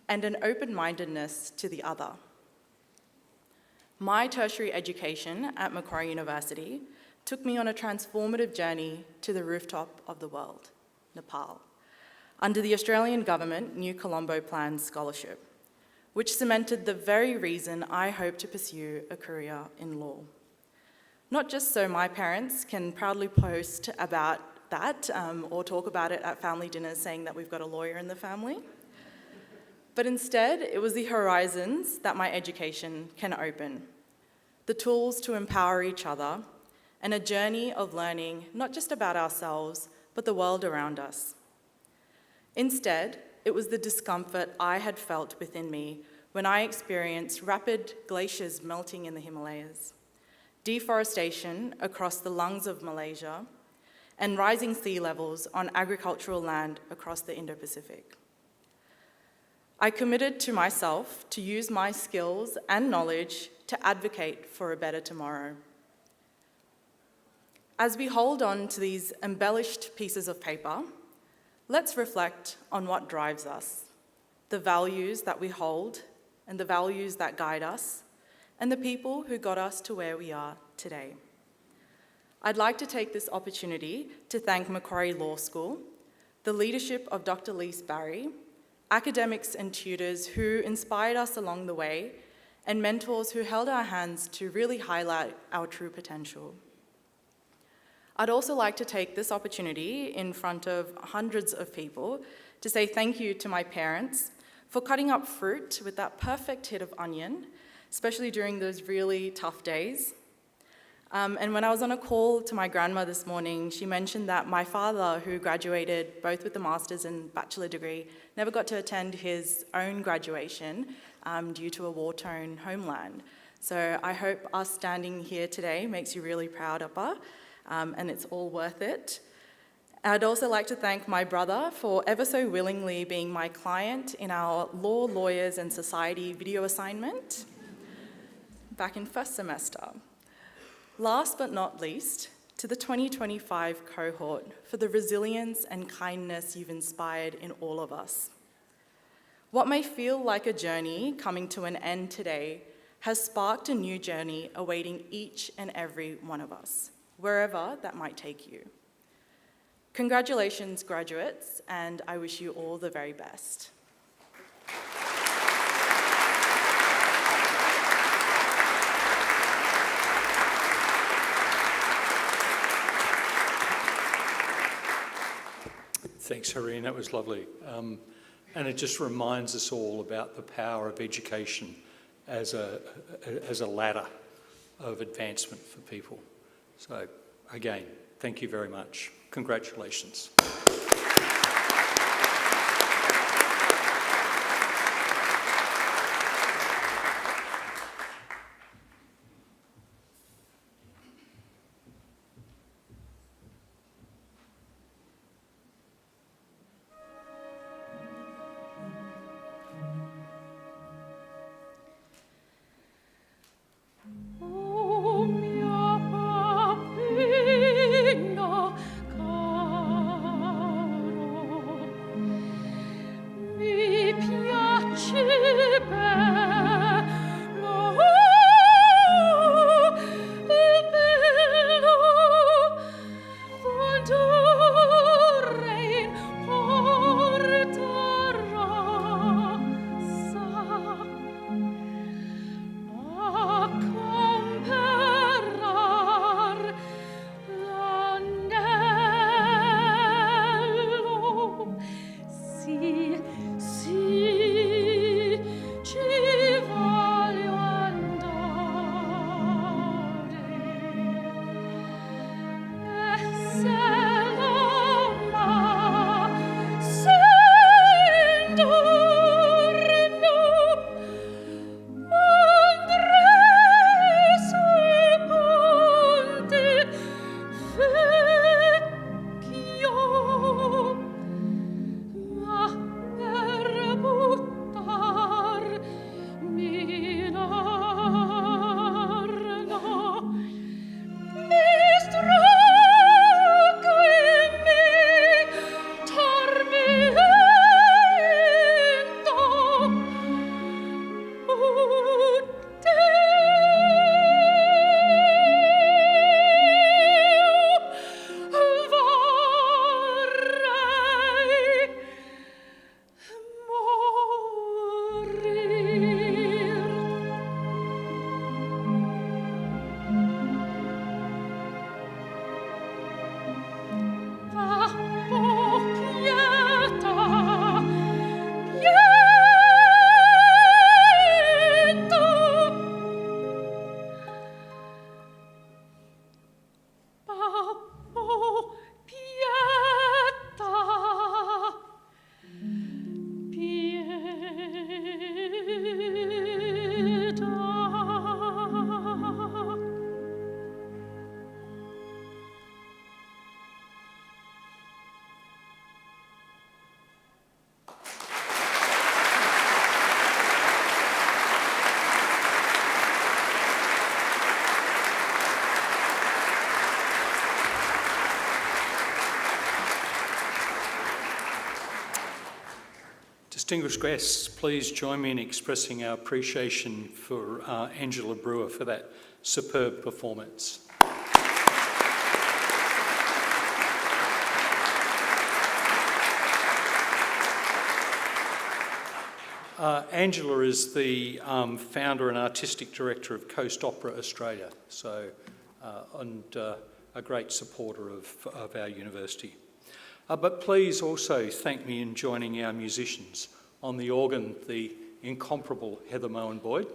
and an open-mindedness to the other. My tertiary education at Macquarie University took me on a transformative journey to the rooftop of the world, Nepal, under the Australian Government New Colombo Plan Scholarship, which cemented the very reason I hope to pursue a career in law. Not just so my parents can proudly post about that or talk about it at family dinners saying that we've got a lawyer in the family, but instead it was the horizons that my education can open, the tools to empower each other, and a journey of learning not just about ourselves, but the world around us. Instead, it was the discomfort I had felt within me when I experienced rapid glaciers melting in the Himalayas, deforestation across the lungs of Malaysia, and rising sea levels on agricultural land across the Indo-Pacific. I committed to myself to use my skills and knowledge to advocate for a better tomorrow. As we hold on to these embellished pieces of paper, let's reflect on what drives us, the values that we hold and the values that guide us, and the people who got us to where we are today. I'd like to take this opportunity to thank Macquarie Law School, the leadership of Dr. Lise Barry, academics and tutors who inspired us along the way, and mentors who held our hands to really highlight our true potential. I'd also like to take this opportunity in front of hundreds of people to say thank you to my parents for cutting up fruit with that perfect hit of onion, especially during those really tough days. And when I was on a call to my grandma this morning, she mentioned that my father, who graduated both with a master's and bachelor degree, never got to attend his own graduation due to a war-torn homeland. So I hope us standing here today makes you really proud, Appa, and it's all worth it. I'd also like to thank my brother for ever so willingly being my client in our Law, Lawyers and Society video assignment back in first semester. Last but not least, to the 2025 cohort for the resilience and kindness you've inspired in all of us. What may feel like a journey coming to an end today has sparked a new journey awaiting each and every one of us, wherever that might take you. Congratulations, graduates, and I wish you all the very best. Thanks, Hareen, that was lovely. And it just reminds us all about the power of education as a ladder of advancement for people. So, again, thank you very much. Congratulations. Distinguished guests, please join me in expressing our appreciation for Angela Brewer for that superb performance. Angela is the founder and artistic director of Coast Opera Australia, and a great supporter of our university. But please also thank me in joining our musicians On the organ, the incomparable Heather Mowen-Boyd.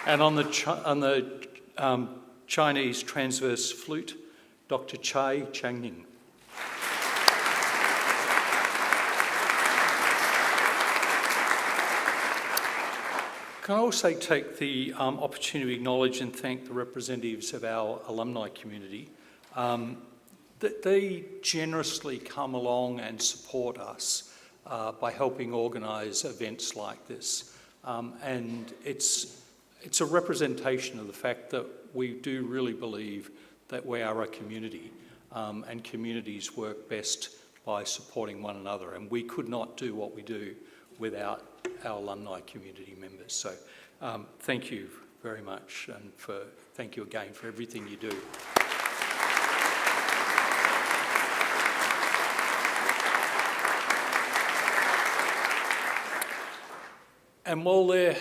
And on the Chinese transverse flute, Dr. Chai Changning. Can I also take the opportunity to acknowledge and thank the representatives of our alumni community that they generously come along and support us by helping organise events like this. And it's a representation of the fact that we do really believe that we are a community and communities work best by supporting one another. And we could not do what we do without our alumni community members. So thank you very much, and thank you again for everything you do. And while they're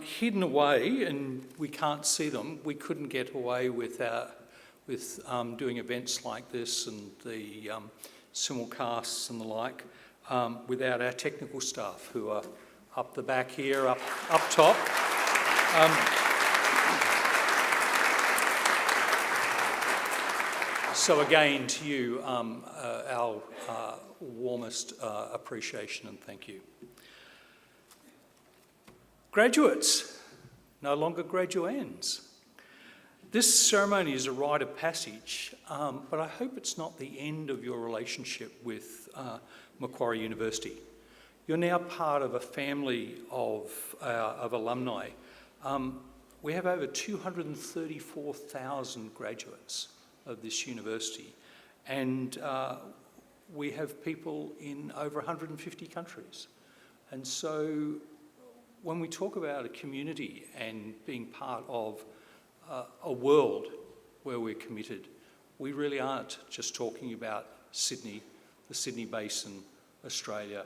hidden away and we can't see them, we couldn't get away with doing events like this and the simulcasts and the like without our technical staff who are up the back here, up top. So again, to you, our warmest appreciation and thank you. Graduates, no longer graduands. This ceremony is a rite of passage, but I hope it's not the end of your relationship with Macquarie University. You're now part of a family of alumni. We have over 234,000 graduates of this university, and we have people in over 150 countries. And so when we talk about a community and being part of a world where we're committed, we really aren't just talking about Sydney, the Sydney Basin, Australia,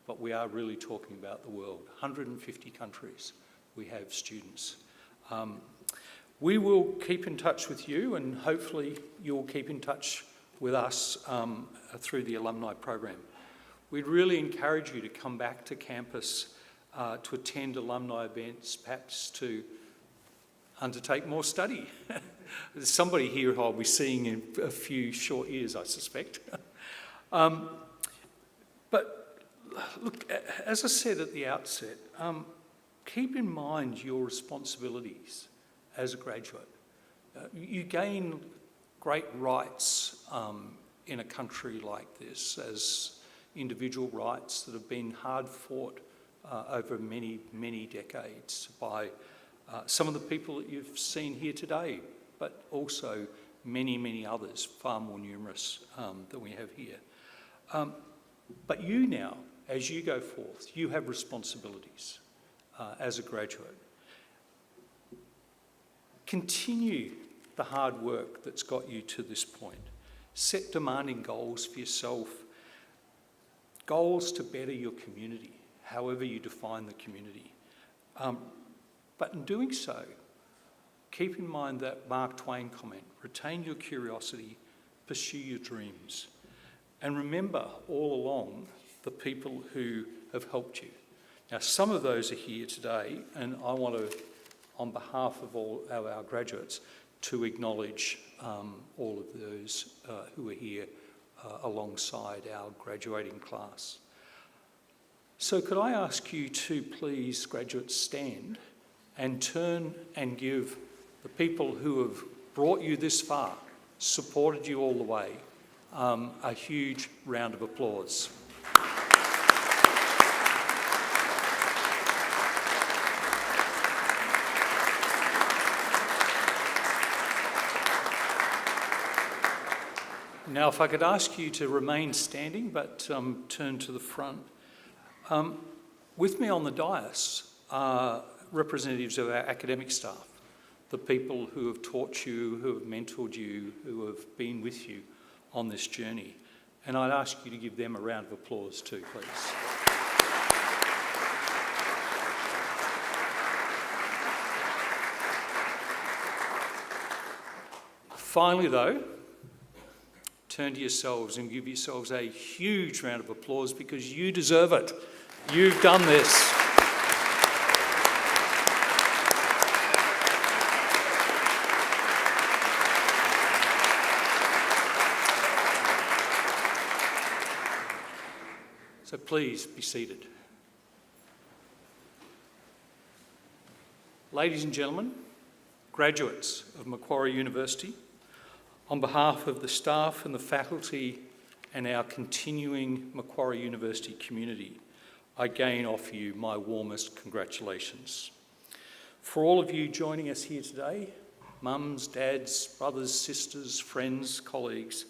but we are really talking about the world. 150 countries we have students. We will keep in touch with you, and hopefully you'll keep in touch with us through the alumni program. We'd really encourage you to come back to campus to attend alumni events, perhaps to undertake more study. There's somebody here who I'll be seeing in a few short years, I suspect. But look, as I said at the outset, keep in mind your responsibilities as a graduate. You gain great rights in a country like this as individual rights that have been hard fought over many, many decades by some of the people that you've seen here today, but also many, many others, far more numerous than we have here. But you now, as you go forth, you have responsibilities as a graduate. Continue the hard work that's got you to this point. Set demanding goals for yourself, goals to better your community, however you define the community. But in doing so, keep in mind that Mark Twain comment, retain your curiosity, pursue your dreams. And remember all along the people who have helped you. Now, some of those are here today, and I want to, on behalf of all of our graduates, to acknowledge all of those who are here alongside our graduating class. So could I ask you to please, graduates, stand and turn and give the people who have brought you this far, supported you all the way, a huge round of applause. Now, if I could ask you to remain standing, but turn to the front. With me on the dais are representatives of our academic staff, the people who have taught you, who have mentored you, who have been with you on this journey. And I'd ask you to give them a round of applause too, please. Finally, though, turn to yourselves and give yourselves a huge round of applause because you deserve it. You've done this. So please be seated. Ladies and gentlemen, graduates of Macquarie University, on behalf of the staff and the faculty and our continuing Macquarie University community, I again offer you my warmest congratulations. For all of you joining us here today, mums, dads, brothers, sisters, friends, colleagues,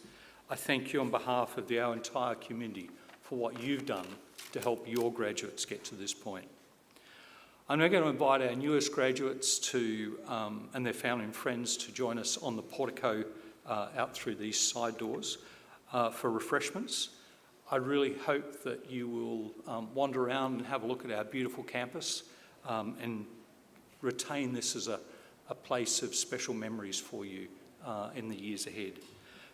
I thank you on behalf of our entire community for what you've done to help your graduates get to this point. I'm now going to invite our newest graduates to, and their family and friends to join us on the portico out through these side doors for refreshments. I really hope that you will wander around and have a look at our beautiful campus and retain this as a place of special memories for you in the years ahead.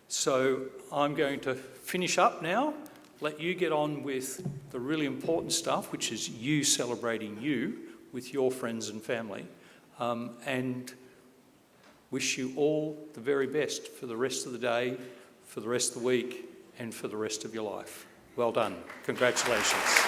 So I'm going to finish up now, let you get on with the really important stuff, which is you celebrating you with your friends and family, and wish you all the very best for the rest of the day, for the rest of the week, and for the rest of your life. Well done. Congratulations.